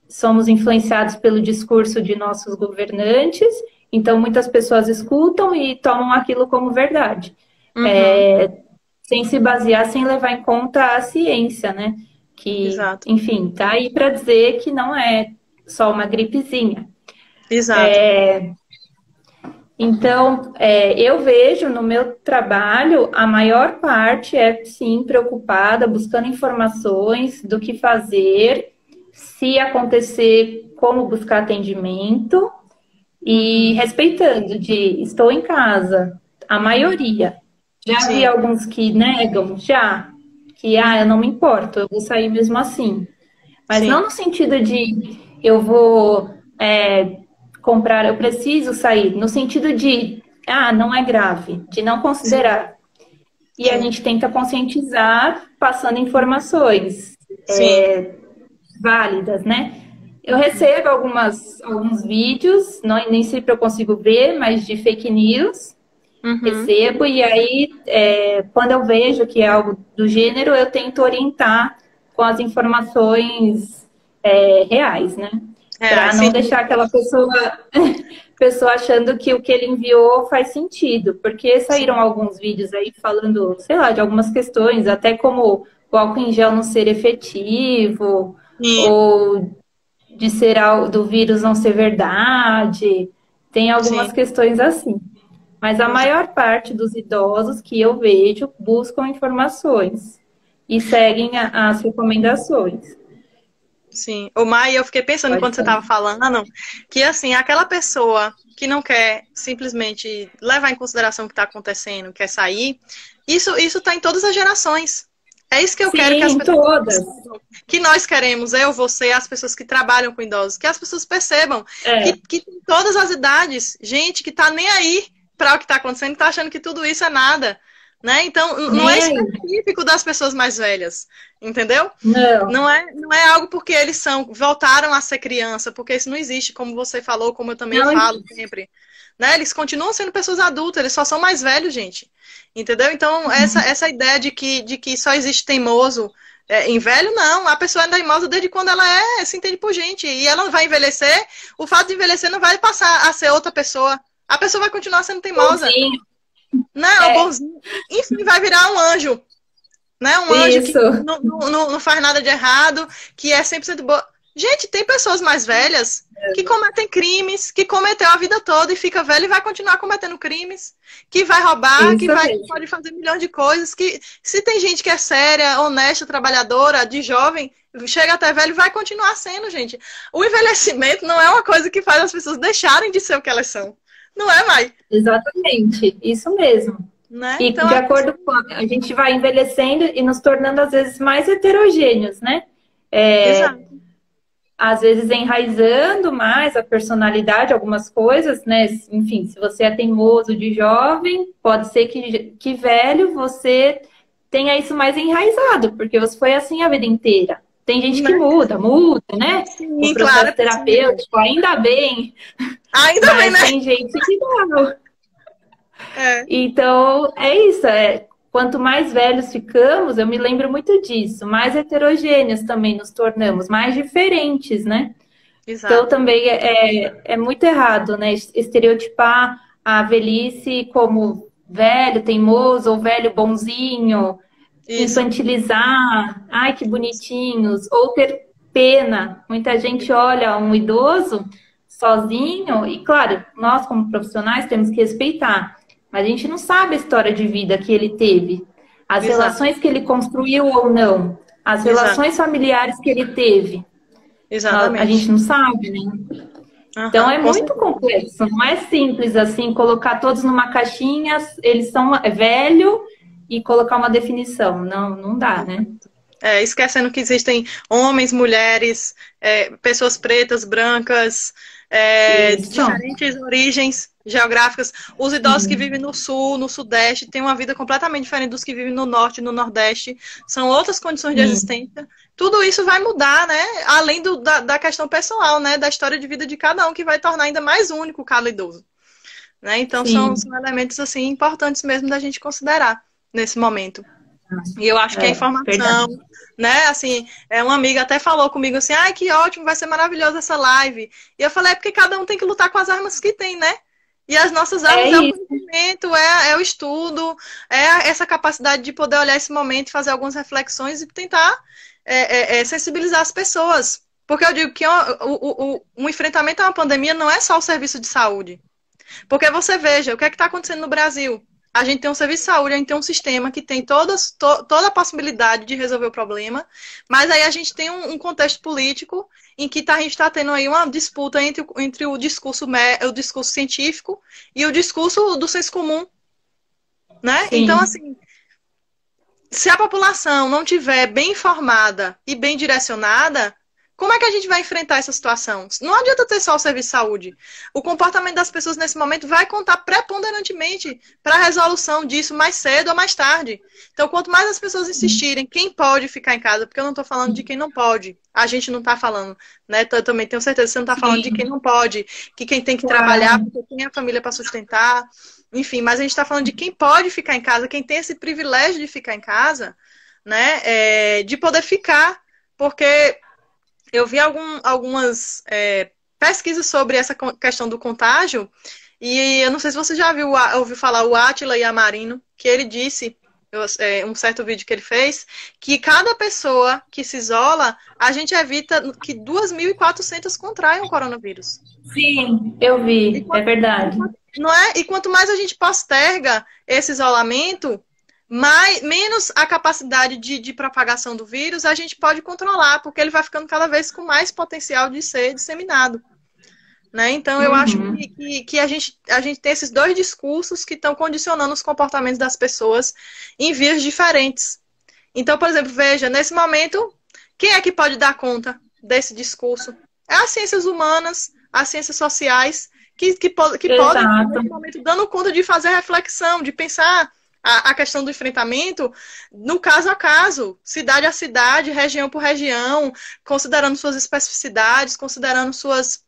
somos influenciados pelo discurso de nossos governantes, então muitas pessoas escutam e tomam aquilo como verdade, uhum, sem se basear, sem levar em conta a ciência, né? Que, exato, enfim, tá aí para dizer que não é só uma gripezinha. exato. Então, eu vejo no meu trabalho, a maior parte é sim preocupada, buscando informações do que fazer, se acontecer, como buscar atendimento e Uhum, respeitando de estou em casa, a uhum, maioria. Já vi sim. alguns que negam, já, que eu não Uhum. me importo, eu vou sair mesmo assim. Mas não Sim, no sentido de eu vou comprar, eu preciso sair, no sentido de, não é grave, de não sim, considerar. e a Sim, gente tenta conscientizar passando informações sim. válidas, né? Eu Uhum. recebo alguns vídeos, não, nem sempre eu consigo ver, mas de fake news, Uhum. recebo, e aí, quando eu vejo que é algo do gênero, eu tento orientar com as informações reais, né? É, Para sim, não deixar aquela pessoa achando que o que ele enviou faz sentido, porque saíram sim, alguns vídeos aí falando, sei lá, de algumas questões, até como o álcool em gel não ser efetivo, sim, ou de ser do vírus não ser verdade. Tem algumas sim, questões assim. Mas a exato. maior parte dos idosos que eu vejo buscam informações e seguem as recomendações. Sim. Ô, Mai, eu fiquei pensando Pode enquanto você falar. estava falando que, assim, aquela pessoa que não quer simplesmente levar em consideração o que está acontecendo, quer sair, isso está em todas as gerações. É isso que eu quero que as Sim, pessoas todas. percebam. Que nós queremos, eu, você, as pessoas que trabalham com idosos, que as pessoas percebam É, que tem todas as idades, gente que tá nem aí para o que está acontecendo, tá achando que tudo isso é nada. Né? Então, não é nem aí. específico das pessoas mais velhas, entendeu? Não, Não é algo porque eles voltaram a ser criança, porque isso não existe, como você falou, como eu também não falo existe. sempre. Né? Eles continuam sendo pessoas adultas, eles só são mais velhos, gente. Entendeu? Então, essa ideia de que só existe teimoso em velho, não. A pessoa é teimosa desde quando ela se entende por gente. E ela vai envelhecer, o fato de envelhecer não vai passar a ser outra pessoa. A pessoa vai continuar sendo teimosa. Bonzinho. Não, o É, bonzinho. Enfim, vai virar um anjo, né? Um anjo que isso. não faz nada de errado, que é 100% boa. Gente, tem pessoas mais velhas que cometem crimes, que cometeu a vida toda e fica velho e vai continuar cometendo crimes, que vai roubar, Isso que mesmo. pode fazer milhões de coisas, que se tem gente que é séria, honesta, trabalhadora, de jovem, chega até velho e vai continuar sendo, gente. O envelhecimento não é uma coisa que faz as pessoas deixarem de ser o que elas são. Não é, Mai? Exatamente. Isso mesmo. Né? E Então, de acordo com a gente vai envelhecendo e nos tornando às vezes mais heterogêneos, né? É, exato. às vezes enraizando mais a personalidade, algumas coisas, né? Enfim, se você é teimoso de jovem, pode ser que velho você tenha isso mais enraizado, porque você foi assim a vida inteira. Tem gente que Né? muda, né? O Sim, claro, é processo possível. terapêutico, ainda bem, Ainda bem, mas né? tem gente que não. É, Então, é isso. Quanto mais velhos ficamos, eu me lembro muito disso, mais heterogêneos também nos tornamos, mais diferentes, né? Então, exato. também é muito errado, né? Estereotipar a velhice como velho teimoso ou velho bonzinho, Isso. infantilizar, ai que bonitinhos, ou ter pena. Muita gente olha um idoso sozinho, e claro, nós como profissionais temos que respeitar, mas a gente não sabe a história de vida que ele teve, as Exato. relações que ele construiu ou não, as Exato. relações familiares que ele teve. A gente Exatamente. não sabe, né? Então Aham, é com muito certeza. complexo, não é simples assim colocar todos numa caixinha, eles são velho e colocar uma definição. Não, não dá, né? Esquecendo que existem homens, mulheres, pessoas pretas, brancas, de Isso. diferentes origens geográficas. Os idosos que vivem Sim. no sul, no sudeste, têm uma vida completamente diferente dos que vivem no norte e no nordeste. São outras condições de Sim. existência. Tudo isso vai mudar, né? Além da questão pessoal, né? Da história de vida de cada um, que vai tornar ainda mais único cada idoso. Né? Então, são Sim. elementos assim importantes mesmo da gente considerar nesse momento. E eu acho que a informação, Verdade. né, assim, uma amiga até falou comigo assim, ai, que ótimo, vai ser maravilhosa essa live. E eu falei, é porque cada um tem que lutar com as armas que tem, né? E as nossas É armas é o isso. conhecimento, é o estudo, essa capacidade de poder olhar esse momento e fazer algumas reflexões e tentar sensibilizar as pessoas. Porque eu digo que um enfrentamento a uma pandemia não é só o serviço de saúde. Porque você veja, o que é que está acontecendo no Brasil? A gente tem um serviço de saúde, a gente tem um sistema que tem toda a possibilidade de resolver o problema, mas aí a gente tem um contexto político em que a gente está tendo aí uma disputa entre o discurso científico e o discurso do senso comum, né? Então, Sim. assim, se a população não tiver bem informada e bem direcionada, Como é que a gente vai enfrentar essa situação? Não adianta ter só o serviço de saúde. O comportamento das pessoas nesse momento vai contar preponderantemente para a resolução disso mais cedo ou mais tarde. Então, quanto mais as pessoas insistirem, quem pode ficar em casa, porque eu não estou falando de quem não pode. A gente não está falando, né? Eu também tenho certeza que você não está falando de quem não pode, que quem tem que trabalhar, porque tem a família para sustentar. Enfim, mas a gente está falando de quem pode ficar em casa, quem tem esse privilégio de ficar em casa, né? De poder ficar, porque eu vi algumas pesquisas sobre essa questão do contágio, e eu não sei se você já ouviu falar o Átila Yamarino, que ele disse, um certo vídeo que ele fez, que cada pessoa que se isola, a gente evita que 2.400 contraiam o coronavírus. Sim, eu vi, é verdade. Não é? E quanto mais a gente posterga esse isolamento, menos a capacidade de propagação do vírus a gente pode controlar, porque ele vai ficando cada vez com mais potencial de ser disseminado. Né? Então, eu acho que a gente tem esses dois discursos que estão condicionando os comportamentos das pessoas em vias diferentes. Então, por exemplo, veja, nesse momento, quem é que pode dar conta desse discurso? É as ciências humanas, as ciências sociais, que podem, nesse momento, dando conta de fazer reflexão, de pensar a questão do enfrentamento no caso a caso, cidade a cidade, região por região, considerando suas especificidades, considerando suas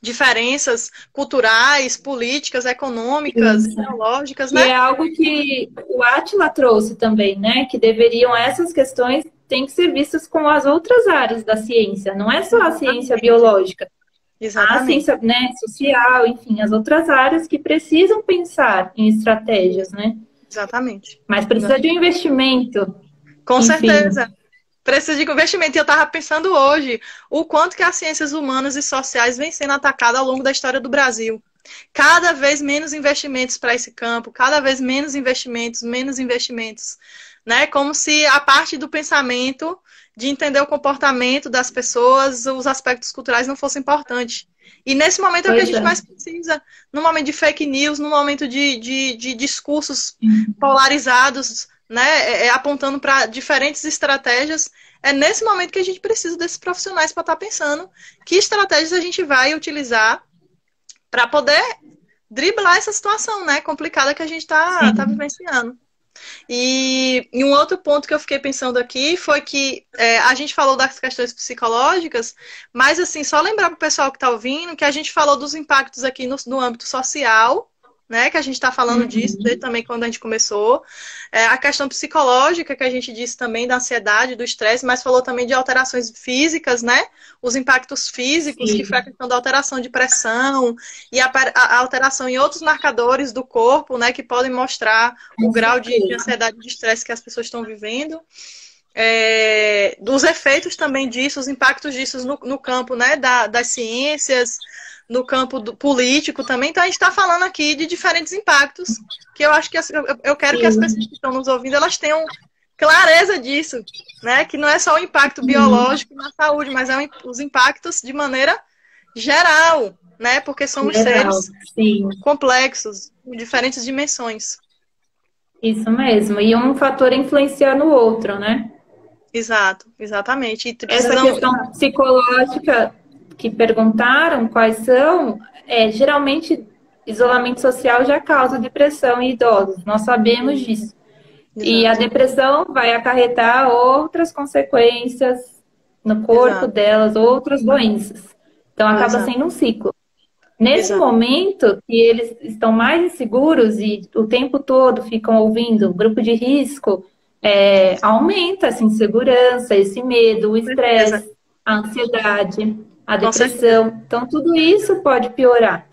diferenças culturais, políticas, econômicas, ideológicas, né? E é algo que o Átila trouxe também, né? Que deveriam, essas questões têm que ser vistas com as outras áreas da ciência, não é só a ciência biológica. Exatamente. A ciência, né, social, enfim, as outras áreas que precisam pensar em estratégias, né? Exatamente. Mas precisa de um investimento. Com certeza. Precisa de investimento. E eu estava pensando hoje o quanto que as ciências humanas e sociais vêm sendo atacadas ao longo da história do Brasil. Cada vez menos investimentos para esse campo, cada vez menos investimentos, né? Como se a parte do pensamento, de entender o comportamento das pessoas, os aspectos culturais não fossem importantes. E nesse momento é o que a gente mais precisa, no momento de fake news, no momento de discursos polarizados, né, apontando para diferentes estratégias, é nesse momento que a gente precisa desses profissionais para estar pensando que estratégias a gente vai utilizar para poder driblar essa situação, né, complicada que a gente está vivenciando. E um outro ponto que eu fiquei pensando aqui foi que a gente falou das questões psicológicas, mas assim, só lembrar para o pessoal que está ouvindo que a gente falou dos impactos aqui no âmbito social, né, que a gente está falando disso desde também quando a gente começou, a questão psicológica que a gente disse também da ansiedade, do estresse, mas falou também de alterações físicas, né, os impactos físicos, que foi a questão da alteração de pressão e a alteração em outros marcadores do corpo, né, que podem mostrar o grau de ansiedade e de estresse que as pessoas estão vivendo. Dos efeitos também disso, os impactos disso no campo, né, das ciências, no campo político também. Então a gente está falando aqui de diferentes impactos, que eu acho que eu quero que as pessoas que estão nos ouvindo, elas tenham clareza disso, né, que não é só o impacto biológico na saúde, mas os impactos de maneira geral, né, porque somos seres complexos, com diferentes dimensões. Isso mesmo, e um fator influencia no outro, né? Exato, exatamente. E essa questão psicológica que perguntaram quais são, geralmente isolamento social já causa depressão em idosos, nós sabemos disso. Exato. E a depressão vai acarretar outras consequências no corpo delas, outras doenças. Então acaba sendo um ciclo. Nesse momento que eles estão mais inseguros e o tempo todo ficam ouvindo grupo de risco, aumenta essa insegurança, esse medo, o estresse, a ansiedade, a depressão. Então, tudo isso pode piorar.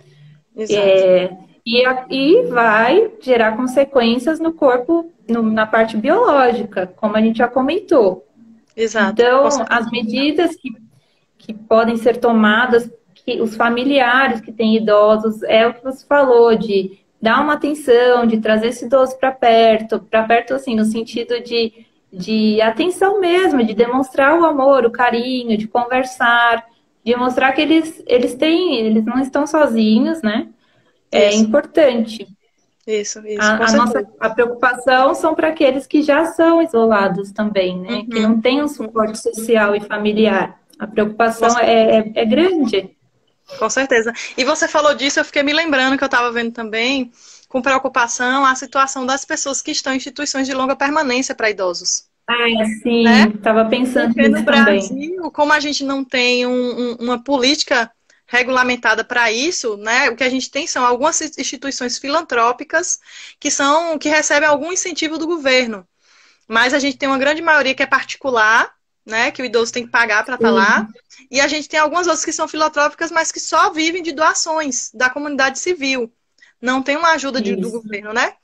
E vai gerar consequências no corpo, na parte biológica, como a gente já comentou. Exato. Então, as medidas que podem ser tomadas, que os familiares que têm idosos, é o que você falou, de dar uma atenção, de trazer esse idoso para perto assim, no sentido de atenção mesmo, de demonstrar o amor, o carinho, de conversar, de mostrar que eles não estão sozinhos, né? É importante. Isso. A preocupação são para aqueles que já são isolados também, né? Que não têm um suporte social e familiar. A preocupação é grande. Com certeza. E você falou disso, eu fiquei me lembrando que eu estava vendo também, com preocupação, a situação das pessoas que estão em instituições de longa permanência para idosos. Ah, sim, Né? estava pensando Porque no nisso também. Brasil, como a gente não tem uma política regulamentada para isso, né? O que a gente tem são algumas instituições filantrópicas que recebem algum incentivo do governo. Mas a gente tem uma grande maioria que é particular, né? Que o idoso tem que pagar para estar lá. Sim, E a gente tem algumas outras que são filantrópicas, mas que só vivem de doações da comunidade civil. Não tem uma ajuda do isso. governo, né?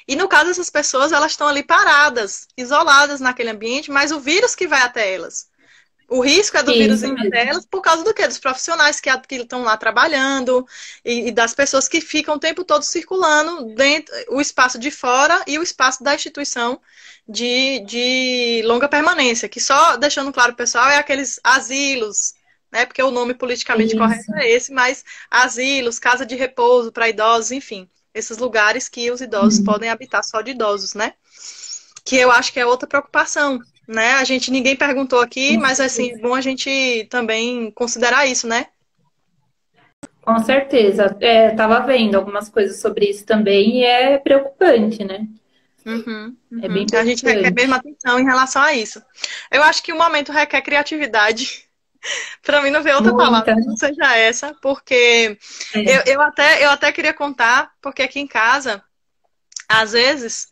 E no caso dessas pessoas, elas estão ali paradas, isoladas naquele ambiente, mas o vírus que vai até elas. O risco é do vírus Isso ir até mesmo. elas por causa do quê? Dos profissionais que estão lá trabalhando e das pessoas que ficam o tempo todo circulando dentro o espaço de fora e o espaço da instituição de longa permanência, que só, deixando claro, pessoal, é aqueles asilos, né? Porque o nome politicamente correto Isso. é esse, mas asilos, casa de repouso para idosos, enfim, esses lugares que os idosos Hum. podem habitar só de idosos, né? Que eu acho que é outra preocupação, né? Ninguém perguntou aqui, Com mas assim, é certeza. bom a gente também considerar isso, né? Com certeza. Estava vendo algumas coisas sobre isso também e é preocupante, né? Uhum, É uhum. bem A gente requer mesmo preocupante. atenção em relação a isso. Eu acho que o momento requer criatividade. Para mim não vem outra palavra Muita. que não seja essa, porque É. eu até queria contar, porque aqui em casa, às vezes,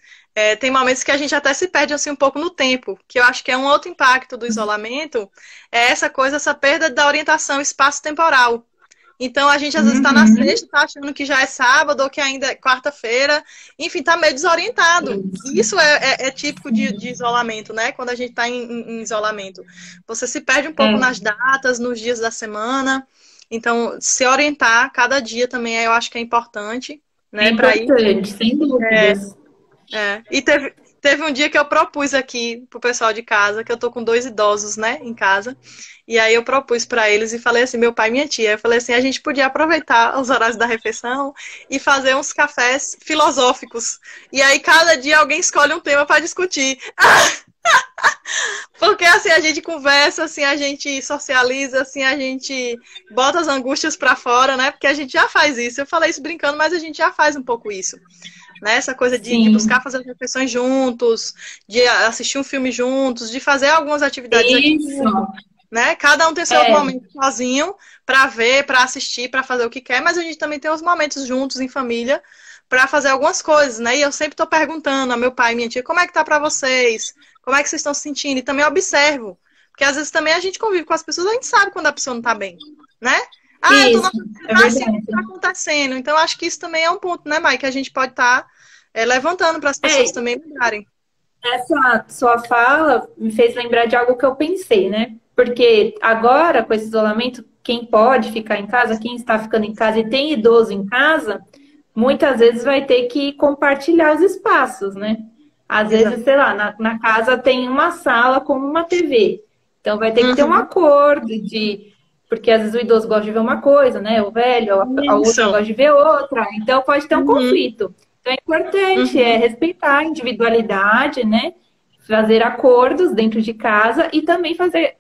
tem momentos que a gente até se perde assim um pouco no tempo, que eu acho que é um outro impacto do isolamento, é essa perda da orientação espaço-temporal. Então a gente às vezes está na Uhum. sexta, tá achando que já é sábado ou que ainda é quarta-feira, enfim, tá meio desorientado. Isso. E isso é típico de isolamento, né? Quando a gente está em isolamento. Você se perde um pouco É, nas datas, nos dias da semana. Então, se orientar cada dia também eu acho que é importante, é né? Para ir. importante, sem dúvidas. E teve um dia que eu propus aqui pro pessoal de casa, que eu tô com dois idosos, né, em casa. E aí eu propus para eles e falei assim, meu pai e minha tia, eu falei assim, a gente podia aproveitar os horários da refeição e fazer uns cafés filosóficos. E aí cada dia alguém escolhe um tema para discutir. Porque assim a gente conversa, assim a gente socializa, assim a gente bota as angústias para fora, né? Porque a gente já faz isso. Eu falei isso brincando, mas a gente já faz um pouco isso, né? Essa coisa de buscar Sim. fazer as refeições juntos, de assistir um filme juntos, de fazer algumas atividades em Isso. equipe, né? Cada um tem seus É, momentos sozinho para ver, para assistir, para fazer o que quer, mas a gente também tem os momentos juntos em família para fazer algumas coisas, né? E eu sempre estou perguntando a meu pai e minha tia, como é que tá para vocês? Como é que vocês estão se sentindo? E também observo, porque às vezes também a gente convive com as pessoas, a gente sabe quando a pessoa não tá bem, né? Ah, eu tô isso, notando que você é tá assim, o que tá verdade. acontecendo? Então, acho que isso também é um ponto, né, Mai, que a gente pode estar levantando para as pessoas É, também lembrarem. essa sua fala me fez lembrar de algo que eu pensei, né? Porque agora, com esse isolamento, quem pode ficar em casa, quem está ficando em casa e tem idoso em casa, muitas vezes vai ter que compartilhar os espaços, né? Às vezes, Exato. sei lá, na casa tem uma sala com uma TV. Então vai ter que ter um Uhum. acordo de. Porque às vezes o idoso gosta de ver uma coisa, né? O velho, a outra Isso. gosta de ver outra. Então pode ter um Uhum. conflito. Então é importante Uhum. respeitar a individualidade, né? Fazer acordos dentro de casa e também fazer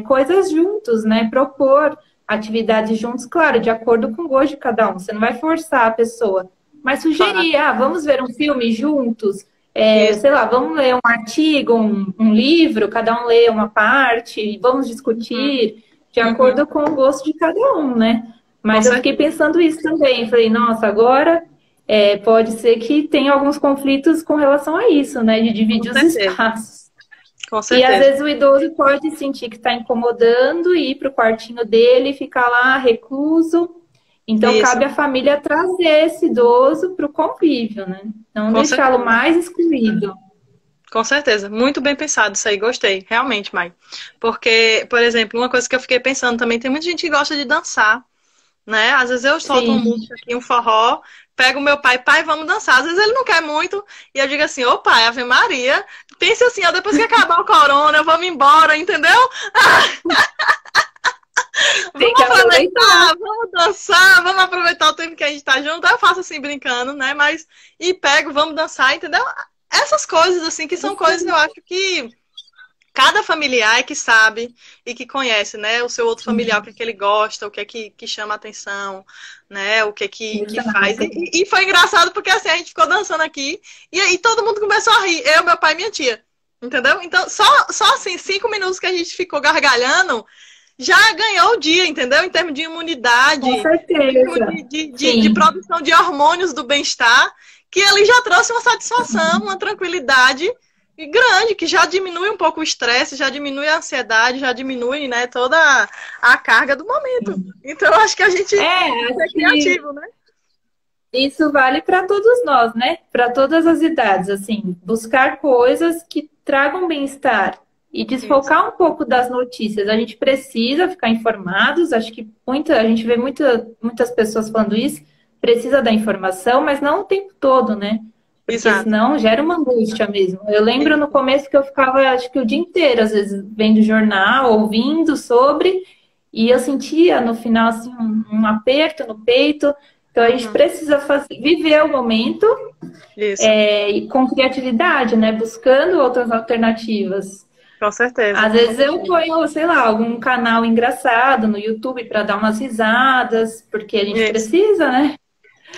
coisas juntos, né? Propor atividades juntos, claro, de acordo com o gosto de cada um. Você não vai forçar a pessoa, mas Claro. sugerir, vamos ver um filme juntos, Isso. sei lá, vamos ler um artigo, um livro, cada um lê uma parte, vamos Uhum. discutir de Uhum. acordo com o gosto de cada um, né? Com Mas eu fiquei certeza. pensando isso também. Falei, nossa, agora pode ser que tenha alguns conflitos com relação a isso, né? De Com dividir os certeza. espaços. Com E às certeza. vezes o idoso pode sentir que está incomodando e ir para o quartinho dele e ficar lá recluso. Então, Isso. cabe à família trazer esse idoso para o convívio, né? Não Com deixá-lo certeza. mais excluído. Com certeza. Muito bem pensado isso aí. Gostei. Realmente, Mai. Porque, por exemplo, uma coisa que eu fiquei pensando também, tem muita gente que gosta de dançar, né? Às vezes eu solto uma Sim, música aqui, um forró, pego meu pai, pai, vamos dançar. Às vezes ele não quer muito, e eu digo assim, ô pai, Ave Maria, pense assim, ó, depois que acabar o corona, vamos embora, entendeu? tem Vamos que aproveitar. aproveitar, vamos dançar, vamos aproveitar o tempo que a gente tá junto. Aí eu faço assim, brincando, né? Mas, e pego, vamos dançar, entendeu? Essas coisas, assim, que são coisas, eu acho que cada familiar é que sabe e que conhece, né? O seu outro familiar, o que é que ele gosta, o que é que chama a atenção, né? O que é que faz. E foi engraçado porque assim, a gente ficou dançando aqui e aí todo mundo começou a rir. Eu, meu pai e minha tia. Entendeu? Então, só assim, 5 minutos que a gente ficou gargalhando, já ganhou o dia, entendeu? Em termos de imunidade, Com certeza. em termos de produção de hormônios do bem-estar, que ele já trouxe uma satisfação, uma tranquilidade grande, que já diminui um pouco o estresse, já diminui a ansiedade, já diminui, né, toda a carga do momento. Então, eu acho que a gente é criativo, né? Isso vale para todos nós, né? Para todas as idades, assim, buscar coisas que tragam bem-estar e desfocar um pouco das notícias. A gente precisa ficar informados, acho que a gente vê muitas pessoas falando isso, precisa da informação, mas não o tempo todo, né? Porque senão gera uma angústia mesmo. Eu lembro no começo que eu ficava, acho que o dia inteiro, às vezes, vendo jornal, ouvindo sobre, e eu sentia no final, assim, um aperto no peito. Então, a gente precisa viver o momento e com criatividade, né? Buscando outras alternativas. Com certeza. Às vezes eu ponho, sei lá, algum canal engraçado no YouTube para dar umas risadas, porque a gente precisa, né?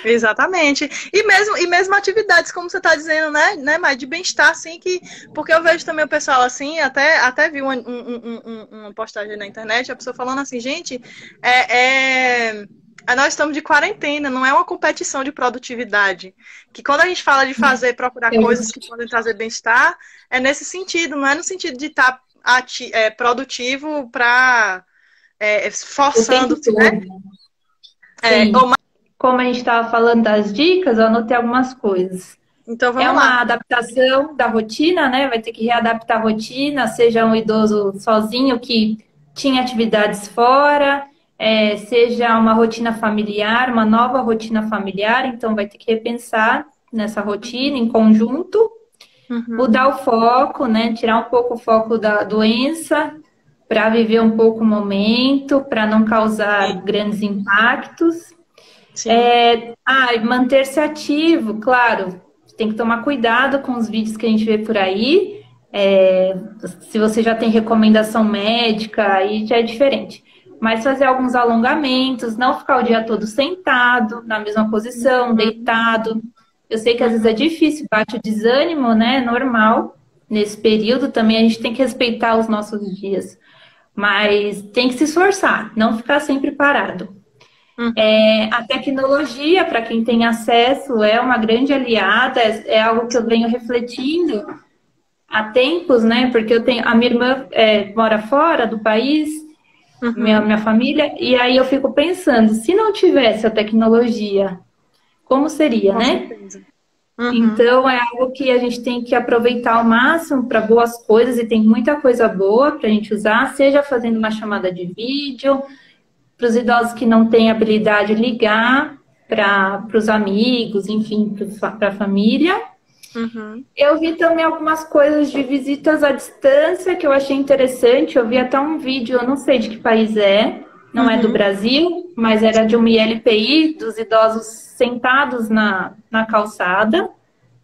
Exatamente. E mesmo atividades, como você está dizendo, né, Mai, de bem-estar, assim, porque eu vejo também o pessoal assim, até vi uma postagem na internet, a pessoa falando assim, gente, nós estamos de quarentena, não é uma competição de produtividade. Que quando a gente fala de procurar coisas que podem trazer bem-estar, é nesse sentido, não é no sentido de estar produtivo para forçando, né? Como a gente estava falando das dicas, eu anotei algumas coisas. Então vamos lá. É uma adaptação da rotina, né? Vai ter que readaptar a rotina, seja um idoso sozinho que tinha atividades fora, seja uma rotina familiar, uma nova rotina familiar, então vai ter que repensar nessa rotina em conjunto, mudar o foco, né? Tirar um pouco o foco da doença para viver um pouco o momento, para não causar grandes impactos. Manter-se ativo, claro, tem que tomar cuidado com os vídeos que a gente vê por aí. Se você já tem recomendação médica, aí já é diferente. Mas fazer alguns alongamentos, não ficar o dia todo sentado, na mesma posição, deitado. Eu sei que às vezes é difícil, bate o desânimo, né? Normal. Nesse período também a gente tem que respeitar os nossos dias. Mas tem que se esforçar, não ficar sempre parado. A tecnologia, para quem tem acesso, é uma grande aliada, é algo que eu venho refletindo há tempos, né? Porque a minha irmã mora fora do país, minha família, e aí eu fico pensando, se não tivesse a tecnologia, como seria, né? Então é algo que a gente tem que aproveitar ao máximo para boas coisas, e tem muita coisa boa para a gente usar, seja fazendo uma chamada de vídeo, para os idosos que não têm habilidade, ligar para os amigos, enfim, para a família. Eu vi também algumas coisas de visitas à distância que eu achei interessante. Eu vi até um vídeo, eu não sei de que país não é do Brasil, mas era de uma ILPI, dos idosos sentados na calçada,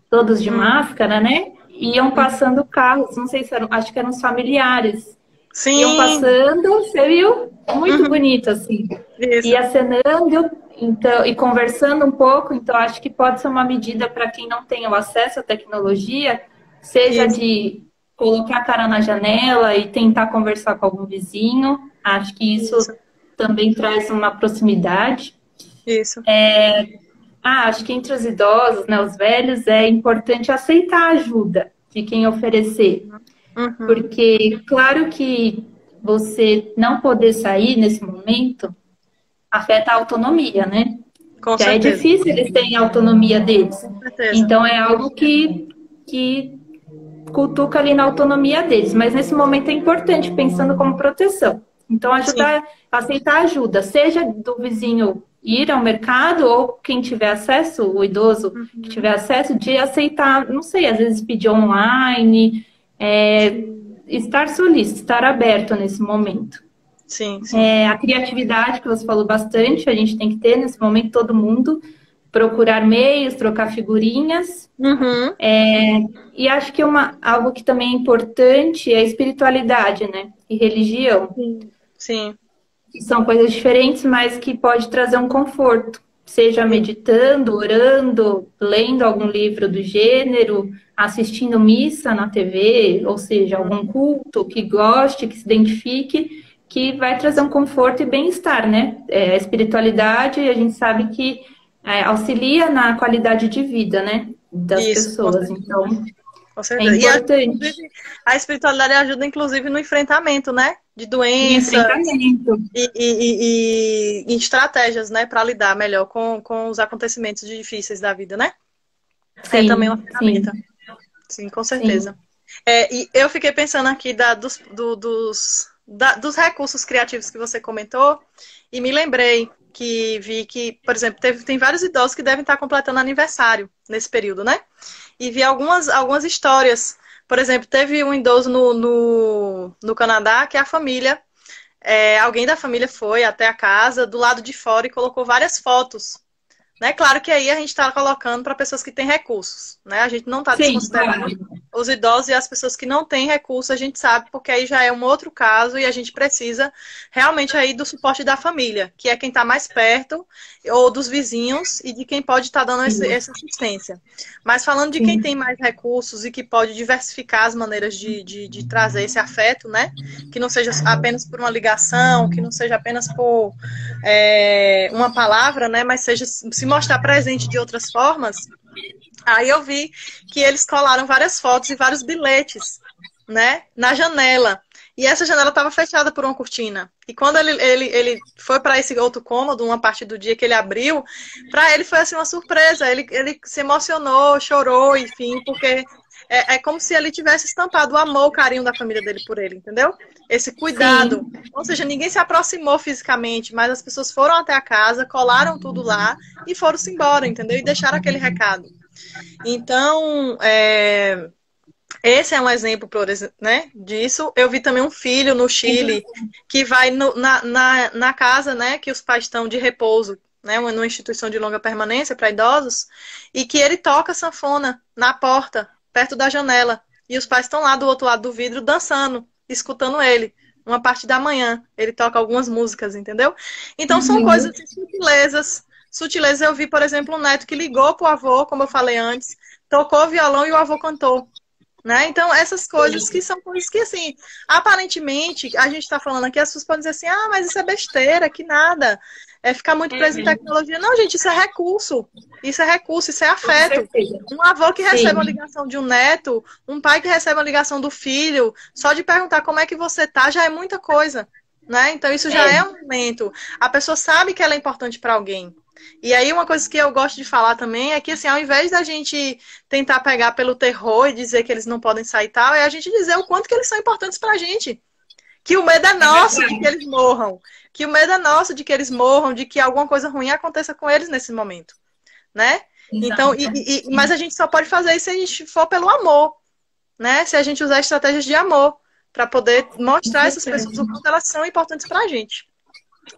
todos de máscara, né? Iam passando carros, não sei se eram, acho que eram os familiares. Sim. Iam passando, você viu? Muito bonito, assim. Isso. E acenando, então, e conversando um pouco, então acho que pode ser uma medida para quem não tem o acesso à tecnologia, seja de colocar a cara na janela e tentar conversar com algum vizinho. Acho que isso também traz uma proximidade. Isso. Acho que entre os idosos, né, os velhos, é importante aceitar a ajuda de quem oferecer. Porque, claro que você não poder sair nesse momento afeta a autonomia, né? Com certeza. É difícil eles terem a autonomia deles. Com certeza. Então, é algo que cutuca ali na autonomia deles. Mas, nesse momento, é importante, pensando como proteção. Então, aceitar ajuda, seja do vizinho ir ao mercado ou quem tiver acesso, o idoso que tiver acesso, de aceitar, não sei, às vezes pedir online, estar solícito, estar aberto nesse momento. Sim. A criatividade, que você falou bastante, a gente tem que ter nesse momento, todo mundo. procurar meios, trocar figurinhas. Uhum. E acho que algo que também é importante é a espiritualidade, né? E religião. Sim. Sim. Que são coisas diferentes, mas que pode trazer um conforto. Seja meditando, orando, lendo algum livro do gênero, assistindo missa na TV, ou seja, algum culto que goste, que se identifique, que vai trazer um conforto e bem-estar, né? A espiritualidade, a gente sabe que auxilia na qualidade de vida, né? Das Isso, com pessoas. certeza. Então, Com é certeza. E importante. a espiritualidade ajuda, inclusive, no enfrentamento, né? De E doenças enfrentamento. e estratégias, né? Para lidar melhor com os acontecimentos difíceis da vida, né? É também uma Sim, ferramenta. sim, Sim, com sim. certeza. E eu fiquei pensando aqui dos recursos criativos que você comentou e me lembrei que vi que, por exemplo, tem vários idosos que devem estar completando aniversário nesse período, né? E vi algumas histórias. Por exemplo, teve um idoso no Canadá que a família, alguém da família foi até a casa do lado de fora e colocou várias fotos, né? Claro que aí a gente está colocando para pessoas que têm recursos, né? A gente não está Sim, desconsiderando claro. os idosos e as pessoas que não têm recursos, a gente sabe, porque aí já é um outro caso e a gente precisa realmente aí do suporte da família, que é quem está mais perto, ou dos vizinhos e de quem pode estar dando Sim, essa assistência. Mas falando de quem sim. tem mais recursos e que pode diversificar as maneiras de trazer esse afeto, né? Que não seja apenas por uma ligação, que não seja apenas por uma palavra, né? Mas seja se mostrar presente de outras formas. Aí eu vi que eles colaram várias fotos e vários bilhetes, né? Na janela. E essa janela estava fechada por uma cortina. E quando ele foi para esse outro cômodo, uma parte do dia que ele abriu, para ele foi assim uma surpresa. Ele se emocionou, chorou, enfim, porque é como se ele tivesse estampado o amor, o carinho da família dele por ele, entendeu? Esse cuidado. Sim, Ou seja, ninguém se aproximou fisicamente, mas as pessoas foram até a casa, colaram tudo lá e foram-se embora, entendeu? E deixaram aquele recado. Então, esse é um exemplo, por exemplo, né, disso. Eu vi também um filho no Chile que vai na casa, né, que os pais estão de repouso, né, numa instituição de longa permanência para idosos, e que ele toca sanfona na porta, perto da janela. E os pais estão lá do outro lado do vidro dançando, escutando ele. Uma parte da manhã, ele toca algumas músicas, entendeu? Então são coisas assim, sutilezas. Sutilezas, eu vi, por exemplo, um neto que ligou pro avô, como eu falei antes, tocou violão e o avô cantou. Né? Então, essas coisas que são coisas que, assim, aparentemente, a gente está falando aqui, as pessoas podem dizer assim, ah, mas isso é besteira, que nada. É ficar muito preso em tecnologia. Não, gente, isso é recurso. Isso é recurso, isso é com afeto. certeza. Um avô que recebe uma Sim, ligação de um neto, um pai que recebe uma ligação do filho, só de perguntar como é que você tá, já é muita coisa. Né? Então, isso já é é, um momento. A pessoa sabe que ela é importante para alguém. E aí, uma coisa que eu gosto de falar também é que, assim, ao invés da gente tentar pegar pelo terror e dizer que eles não podem sair e tal, é a gente dizer o quanto que eles são importantes pra gente. Que o medo é é nosso de que verdade. eles morram. Que o medo é nosso de que eles morram, de que alguma coisa ruim aconteça com eles nesse momento. Né? Então, Exato. mas Sim, a gente só pode fazer isso se a gente for pelo amor. Né? Se a gente usar estratégias de amor para poder com mostrar a essas certeza. pessoas o quanto elas são importantes pra gente.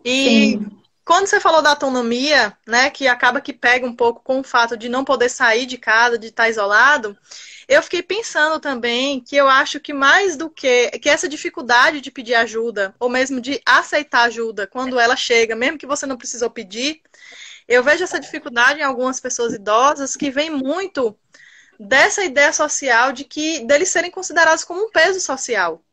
E Sim, quando você falou da autonomia, né, que acaba que pega um pouco com o fato de não poder sair de casa, de estar isolado, eu fiquei pensando também que eu acho que mais do que essa dificuldade de pedir ajuda, ou mesmo de aceitar ajuda quando ela chega, mesmo que você não precisou pedir, eu vejo essa dificuldade em algumas pessoas idosas que vem muito dessa ideia social de que deles serem considerados como um peso social.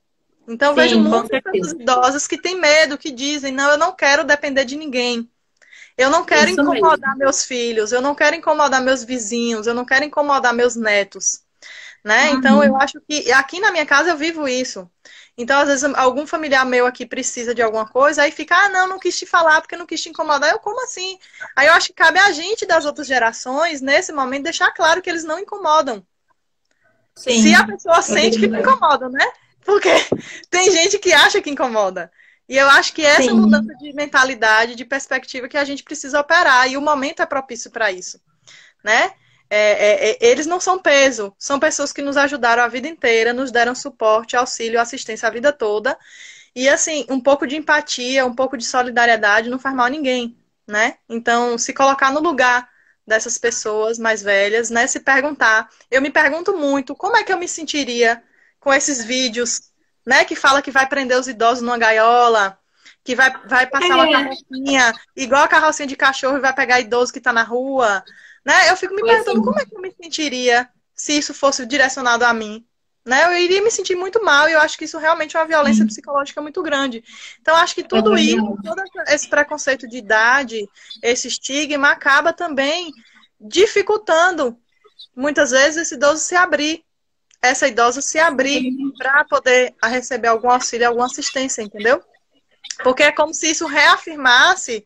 Então, eu vejo sim, com muitas pessoas certeza. idosas que têm medo, que dizem, não, eu não quero depender de ninguém. Eu não quero Isso incomodar mesmo. meus filhos, eu não quero incomodar meus vizinhos, eu não quero incomodar meus netos, né? Então, eu Uhum. acho que aqui na minha casa eu vivo isso. Então, às vezes, algum familiar meu aqui precisa de alguma coisa, aí fica, ah, não, não quis te falar porque não quis te incomodar. Eu, como assim? Aí eu acho que cabe a gente das outras gerações, nesse momento, deixar claro que eles não incomodam. Se a Sim, pessoa é sente que verdade. incomoda, né? Porque tem gente que acha que incomoda. E eu acho que essa mudança Sim, de mentalidade, de perspectiva que a gente precisa operar, e o momento é propício para isso, né? Eles não são peso, são pessoas que nos ajudaram a vida inteira, nos deram suporte, auxílio, assistência a vida toda. E assim, um pouco de empatia, um pouco de solidariedade não faz mal a ninguém, né? Então, se colocar no lugar dessas pessoas mais velhas, né, se perguntar. Eu me pergunto muito como é que eu me sentiria com esses vídeos, né, que fala que vai prender os idosos numa gaiola, que vai passar uma carrocinha, igual a carrocinha de cachorro, e vai pegar idoso que está na rua, né? Eu fico me perguntando como é que eu me sentiria se isso fosse direcionado a mim. Né? Eu iria me sentir muito mal e eu acho que isso realmente é uma violência psicológica muito grande. Então, acho que tudo isso, todo esse preconceito de idade, esse estigma, acaba também dificultando, muitas vezes, esse idoso se abrir, essa idosa se abrir para poder receber algum auxílio, alguma assistência, entendeu? Porque é como se isso reafirmasse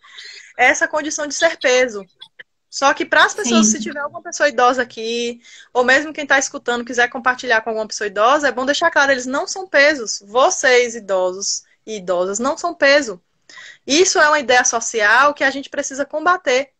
essa condição de ser peso. Só que para as pessoas, se tiver alguma pessoa idosa aqui, ou mesmo quem está escutando quiser compartilhar com alguma pessoa idosa, é bom deixar claro, eles não são pesos. Vocês, idosos e idosas, não são peso. Isso é uma ideia social que a gente precisa combater.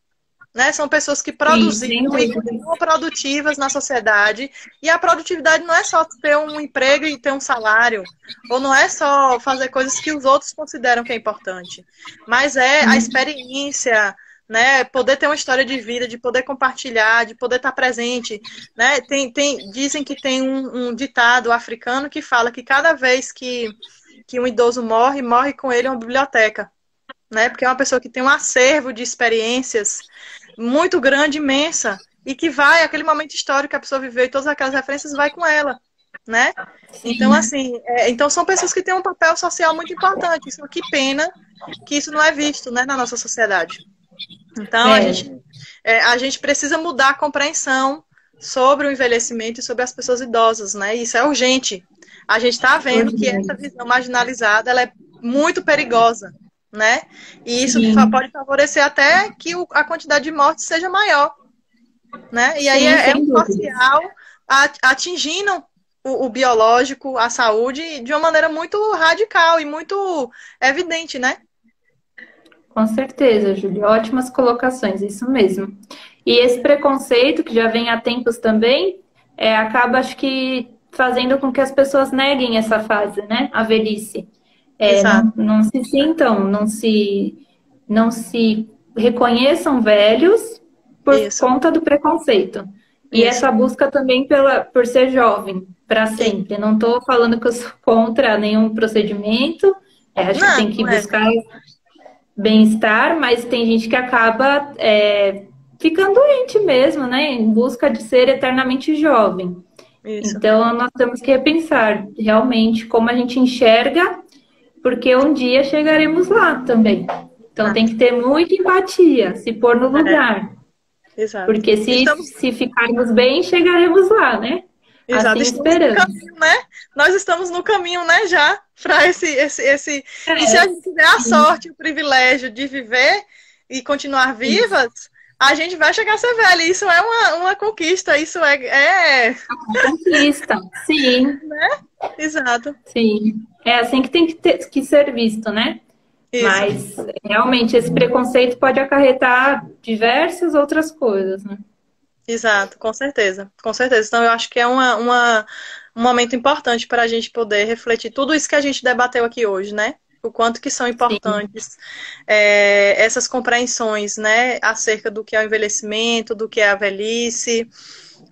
Né? São pessoas que produziram e continuam produtivas na sociedade. E a produtividade não é só ter um emprego e ter um salário. Ou não é só fazer coisas que os outros consideram que é importante. Mas é a experiência, né? Poder ter uma história de vida, de poder compartilhar, de poder estar presente. Né? Dizem que tem um ditado africano que fala que cada vez que um idoso morre, morre com ele uma biblioteca. Né? Porque é uma pessoa que tem um acervo de experiências muito grande, imensa, e que vai, aquele momento histórico que a pessoa viveu e todas aquelas referências vai com ela, né? Então, assim, então são pessoas que têm um papel social muito importante. Isso, que pena que isso não é visto, né, na nossa sociedade. Então, a gente precisa mudar a compreensão sobre o envelhecimento e sobre as pessoas idosas, né? Isso é urgente. A gente está vendo que essa visão marginalizada, ela é muito perigosa, né? E isso pode favorecer até que a quantidade de mortes seja maior, né? E aí é um social atingindo o biológico, a saúde, de uma maneira muito radical e muito evidente, né? Com certeza, Júlia. Ótimas colocações, isso mesmo. E esse preconceito, que já vem há tempos também, acaba, acho que, fazendo com que as pessoas neguem essa fase, né? A velhice. Não se sintam, não se reconheçam velhos por conta do preconceito. E essa busca também por ser jovem, para sempre. Não estou falando que eu sou contra nenhum procedimento. Acho que tem que buscar bem-estar, mas tem gente que acaba ficando doente mesmo, né? Em busca de ser eternamente jovem. Então, nós temos que repensar realmente como a gente enxerga, porque um dia chegaremos lá também. Então tem que ter muita empatia, se pôr no lugar. Exato. Porque se ficarmos bem, chegaremos lá, né? Exato. Assim esperamos. Caminho, né? Nós estamos no caminho, né, já, para esse. E se a gente tiver a sorte, o privilégio de viver e continuar vivas, a gente vai chegar a ser velha. Isso é uma conquista, isso é... Uma conquista, sim. Né? Exato. Sim. É assim que tem que ser visto, né? Isso. Mas, realmente, esse preconceito pode acarretar diversas outras coisas, né? Exato, com certeza. Com certeza. Então, eu acho que é um momento importante para a gente poder refletir tudo isso que a gente debateu aqui hoje, né? O quanto que são importantes essas compreensões, né? Acerca do que é o envelhecimento, do que é a velhice,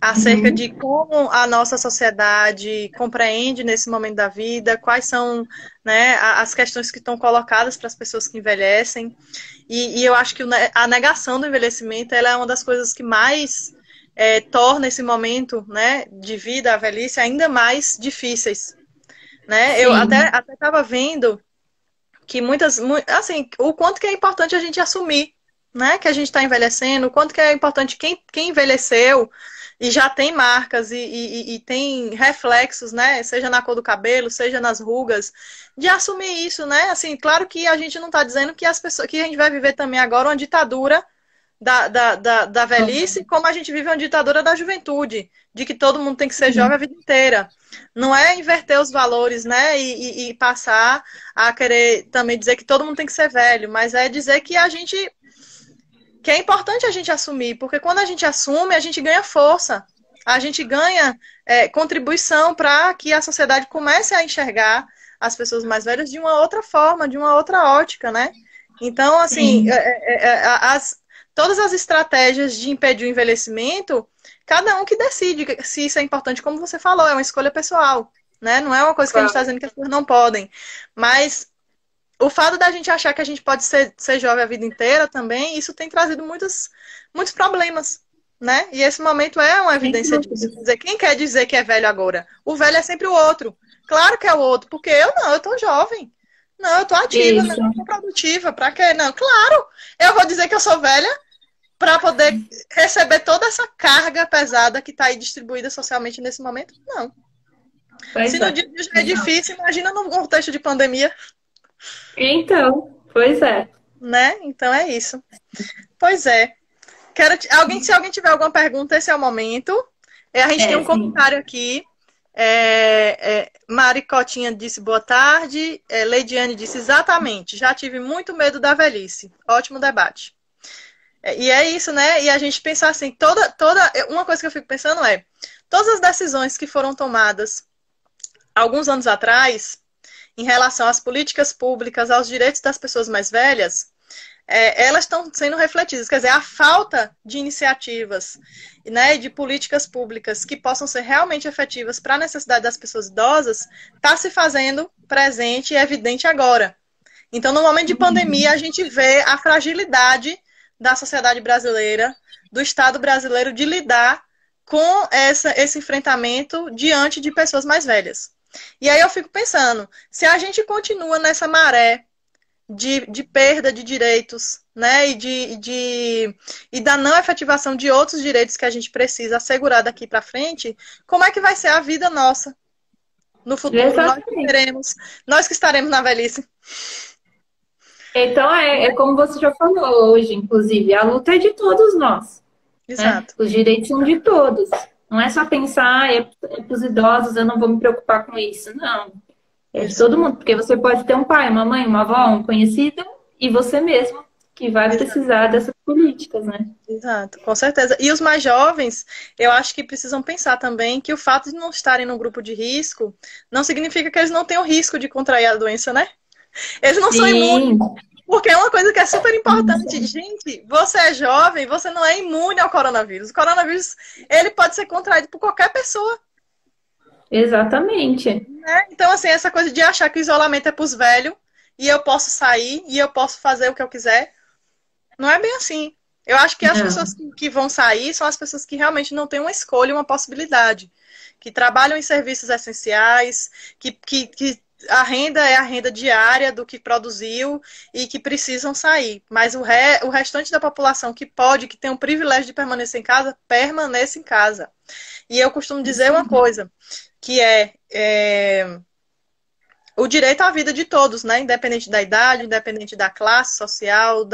acerca de como a nossa sociedade compreende nesse momento da vida, quais são, né, as questões que estão colocadas para as pessoas que envelhecem. E eu acho que a negação do envelhecimento ela é uma das coisas que mais torna esse momento, né, de vida, a velhice, ainda mais difíceis. Né? Eu até estava vendo que assim, o quanto que é importante a gente assumir, né, que a gente está envelhecendo, o quanto que é importante quem envelheceu e já tem marcas e tem reflexos, né? Seja na cor do cabelo, seja nas rugas, de assumir isso, né? Assim, claro que a gente não está dizendo que que a gente vai viver também agora uma ditadura da velhice, como a gente vive uma ditadura da juventude, de que todo mundo tem que ser jovem a vida inteira. Não é inverter os valores, né? E passar a querer também dizer que todo mundo tem que ser velho, mas é dizer que que é importante a gente assumir, porque quando a gente assume, a gente ganha força, a gente ganha contribuição para que a sociedade comece a enxergar as pessoas mais velhas de uma outra forma, de uma outra ótica, né? Então, assim, todas as estratégias de impedir o envelhecimento, cada um que decide se isso é importante, como você falou, é uma escolha pessoal, né? Não é uma coisa que a gente está dizendo que as pessoas não podem. Mas o fato da gente achar que a gente pode ser jovem a vida inteira também, isso tem trazido muitos problemas, né? E esse momento é uma evidência disso. Quer dizer, quem quer dizer que é velho agora? O velho é sempre o outro. Claro que é o outro, porque eu não, eu tô jovem. Não, eu tô ativa, não, eu tô produtiva. Pra quê? Não, claro, eu vou dizer que eu sou velha para poder receber toda essa carga pesada que está aí distribuída socialmente nesse momento? Não. Se no dia a dia já é difícil, imagina num contexto de pandemia. Então, pois é. Né? Então é isso. Pois é. Se alguém tiver alguma pergunta, esse é o momento. A gente tem um comentário aqui. Mari Cotinha disse boa tarde. Leidiane disse exatamente. Já tive muito medo da velhice. Ótimo debate. E é isso, né? E a gente pensar assim, uma coisa que eu fico pensando é, todas as decisões que foram tomadas alguns anos atrás, em relação às políticas públicas, aos direitos das pessoas mais velhas, elas estão sendo refletidas. Quer dizer, a falta de iniciativas, né, de políticas públicas que possam ser realmente efetivas para a necessidade das pessoas idosas, está se fazendo presente e evidente agora. Então, no momento de pandemia, a gente vê a fragilidade da sociedade brasileira, do Estado brasileiro, de lidar com esse enfrentamento diante de pessoas mais velhas. E aí eu fico pensando, se a gente continua nessa maré de perda de direitos, né, e da não efetivação de outros direitos que a gente precisa assegurar daqui para frente, como é que vai ser a vida nossa no futuro? Nós que estaremos na velhice. Então, como você já falou hoje, inclusive, a luta é de todos nós. Exato. Né? Os direitos são de todos. Não é só pensar, é para os idosos, eu não vou me preocupar com isso. Não. É de todo mundo. Porque você pode ter um pai, uma mãe, uma avó, um conhecido, e você mesmo, que vai precisar dessas políticas, né? Exato, com certeza. E os mais jovens, eu acho que precisam pensar também que o fato de não estarem num grupo de risco não significa que eles não tenham risco de contrair a doença, né? Eles não são imunes. Porque é uma coisa que é super importante. Gente, você é jovem, você não é imune ao coronavírus. O coronavírus, ele pode ser contraído por qualquer pessoa. Exatamente. Né? Então, assim, essa coisa de achar que o isolamento é pros velhos e eu posso sair e eu posso fazer o que eu quiser, não é bem assim. Eu acho que as pessoas que vão sair são as pessoas que realmente não têm uma escolha, uma possibilidade. Que trabalham em serviços essenciais, que a renda é a renda diária do que produziu e que precisam sair. Mas o restante da população que tem o privilégio de permanecer em casa, permanece em casa. E eu costumo dizer uma coisa, que o direito à vida de todos, né? Independente da idade, independente da classe social,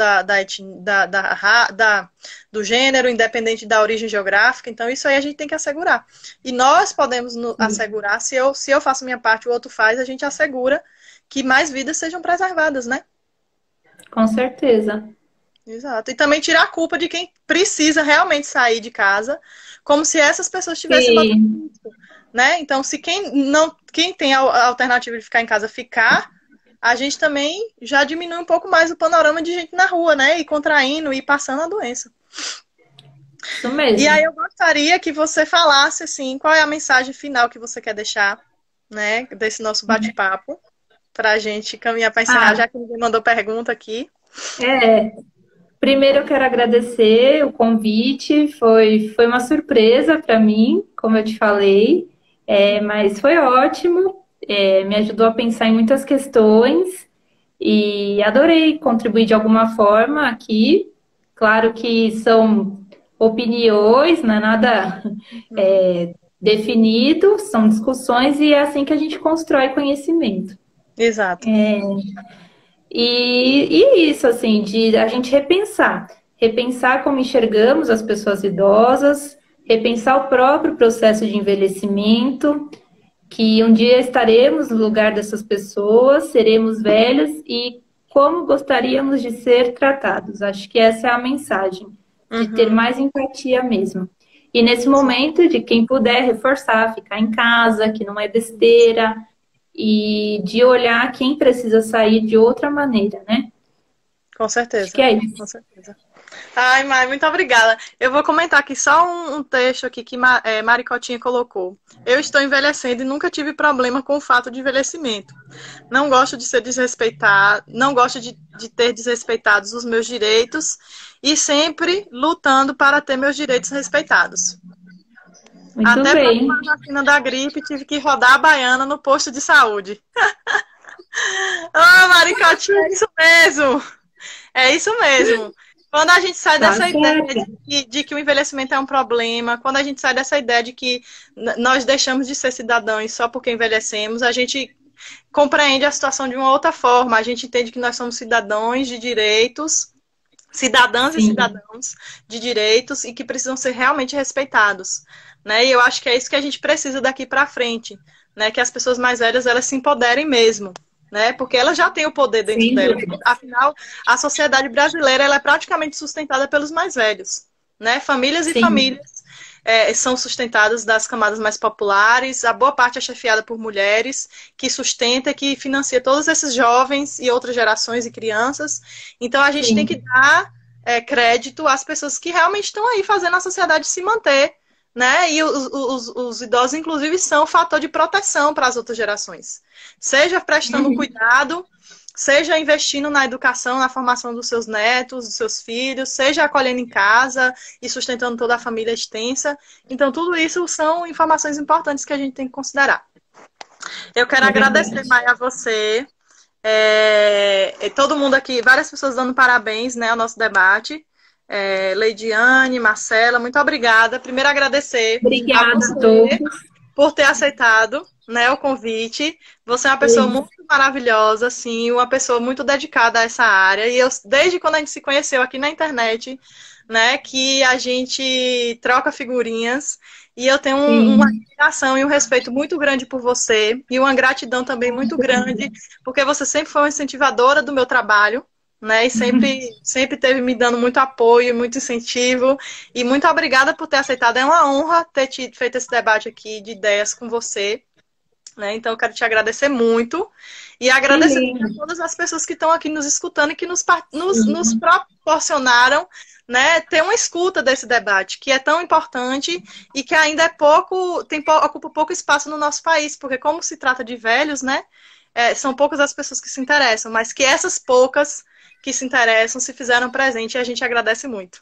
do gênero, independente da origem geográfica. Então, isso aí a gente tem que assegurar. E nós podemos assegurar, se eu faço minha parte, o outro faz, a gente assegura que mais vidas sejam preservadas, né? Com certeza. Exato. E também tirar a culpa de quem precisa realmente sair de casa, como se essas pessoas tivessem risco, né? Então, se quem tem a alternativa de ficar em casa ficar, a gente também já diminui um pouco mais o panorama de gente na rua, né? E contraindo e passando a doença. Isso mesmo. E aí eu gostaria que você falasse, assim, qual é a mensagem final que você quer deixar, né? Desse nosso bate-papo, pra gente caminhar para encerrar, já que ninguém mandou pergunta aqui. Primeiro eu quero agradecer o convite, foi uma surpresa para mim, como eu te falei, mas foi ótimo, me ajudou a pensar em muitas questões e adorei contribuir de alguma forma aqui. Claro que são opiniões, não é nada definido, são discussões e é assim que a gente constrói conhecimento. Exato. E isso, assim, de a gente repensar como enxergamos as pessoas idosas, repensar o próprio processo de envelhecimento, que um dia estaremos no lugar dessas pessoas, seremos velhas e como gostaríamos de ser tratados. Acho que essa é a mensagem, de ter mais empatia mesmo. E nesse momento, de quem puder reforçar, ficar em casa, que não é besteira, e de olhar quem precisa sair de outra maneira, né? Com certeza. Acho que é isso. Com certeza. Ai, Mai, muito obrigada. Eu vou comentar aqui só um texto aqui que Maricotinha colocou. Eu estou envelhecendo e nunca tive problema com o fato de envelhecimento. Não gosto de ser desrespeitado, não gosto de ter desrespeitados os meus direitos e sempre lutando para ter meus direitos respeitados. Muito Até para bem. tomar a vacina da gripe, tive que rodar a baiana no posto de saúde. Ah, Maricotinha, é isso mesmo. É isso mesmo. Quando a gente sai Tá dessa ideia certo. de que o envelhecimento é um problema, quando a gente sai dessa ideia de que nós deixamos de ser cidadãos só porque envelhecemos, a gente compreende a situação de uma outra forma. A gente entende que nós somos cidadãos de direitos, cidadãs e Sim, cidadãos de direitos e que precisam ser realmente respeitados, né? E eu acho que é isso que a gente precisa daqui para frente, né? Que as pessoas mais velhas elas se empoderem mesmo, né? Porque elas já têm o poder dentro sem delas. dúvida. Afinal, a sociedade brasileira ela é praticamente sustentada pelos mais velhos, né? Famílias e Sim, famílias são sustentadas das camadas mais populares, a boa parte é chefiada por mulheres, que sustenta, que financia todos esses jovens e outras gerações e crianças. Então, a gente tem que sim, dar crédito às pessoas que realmente estão aí fazendo a sociedade se manter, né? E os idosos, inclusive, são um fator de proteção para as outras gerações. Seja prestando cuidado, seja investindo na educação, na formação dos seus netos, dos seus filhos, seja acolhendo em casa e sustentando toda a família extensa. Então, tudo isso são informações importantes que a gente tem que considerar. Eu quero é agradecer, verdade. Maia, a você, todo mundo aqui, várias pessoas dando parabéns, né, ao nosso debate. Leidiane, Marcela, muito obrigada. Primeiro, agradecer a Obrigada a você todos. por ter aceitado, né, o convite. Você é uma pessoa Isso. muito maravilhosa, assim, uma pessoa muito dedicada a essa área. E eu, desde quando a gente se conheceu aqui na internet, né, que a gente troca figurinhas. E eu tenho uma Sim. admiração e um respeito muito grande por você. E uma gratidão também muito grande, porque você sempre foi uma incentivadora do meu trabalho. Né, e sempre teve me dando muito apoio, muito incentivo. E muito obrigada por ter aceitado. É uma honra ter feito esse debate aqui de ideias com você. Né? Então, eu quero te agradecer muito. E Que agradecer também lindo. a todas as pessoas que estão aqui nos escutando e que nos Sim. proporcionaram, né, ter uma escuta desse debate, que é tão importante e que ainda é ocupa pouco espaço no nosso país, porque como se trata de velhos, né, são poucas as pessoas que se interessam, mas que essas poucas que se interessam se fizeram presente e a gente agradece muito.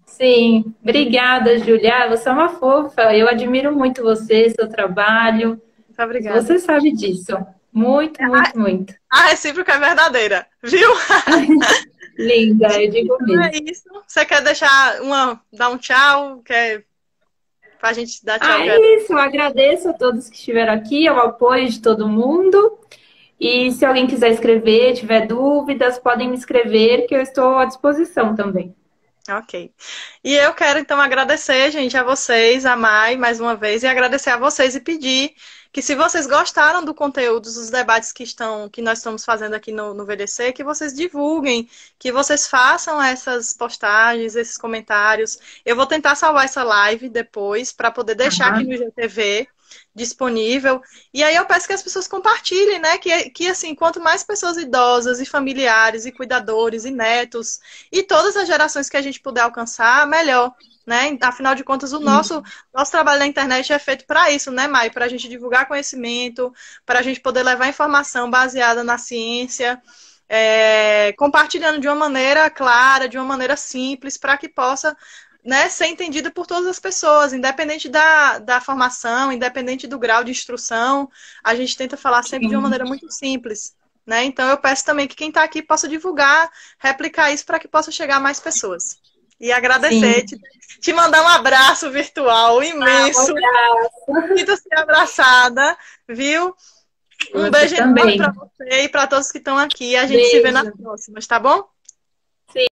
Sim. Obrigada, Julia. Você é uma fofa. Eu admiro muito você, seu trabalho. Muito obrigada. Você sabe disso. Muito, muito, muito. A recíproca é verdadeira, viu? Linda, eu digo Então é mesmo. isso. Você quer dar um tchau? Quer pra gente dar tchau? Ah, é isso. Eu agradeço a todos que estiveram aqui, ao apoio de todo mundo. E se alguém quiser escrever, tiver dúvidas, podem me escrever, que eu estou à disposição também. Ok. E eu quero então agradecer, gente, a vocês, a Mai, mais uma vez, e agradecer a vocês e pedir que se vocês gostaram do conteúdo, dos debates que nós estamos fazendo aqui no VDC, que vocês divulguem, que vocês façam essas postagens, esses comentários. Eu vou tentar salvar essa live depois para poder deixar aqui Tá? no IGTV disponível. E aí eu peço que as pessoas compartilhem, né? Que assim, quanto mais pessoas idosas e familiares e cuidadores e netos e todas as gerações que a gente puder alcançar, melhor. Né? Afinal de contas, o nosso trabalho na internet é feito para isso, né, Mai? Para a gente divulgar conhecimento, para a gente poder levar informação baseada na ciência, compartilhando de uma maneira clara, de uma maneira simples, para que possa, né, ser entendida por todas as pessoas, independente da formação, independente do grau de instrução, a gente tenta falar sempre de uma maneira Sim, muito simples. Né? Então, eu peço também que quem está aqui possa divulgar, replicar isso para que possa chegar a mais pessoas. E agradecer, sim. te mandar um abraço virtual Ah, um imenso. abraço. Sinta-se abraçada, viu? Um Você beijo enorme também. para você e para todos que estão aqui. A gente se vê nas Beijo. próximas, tá bom?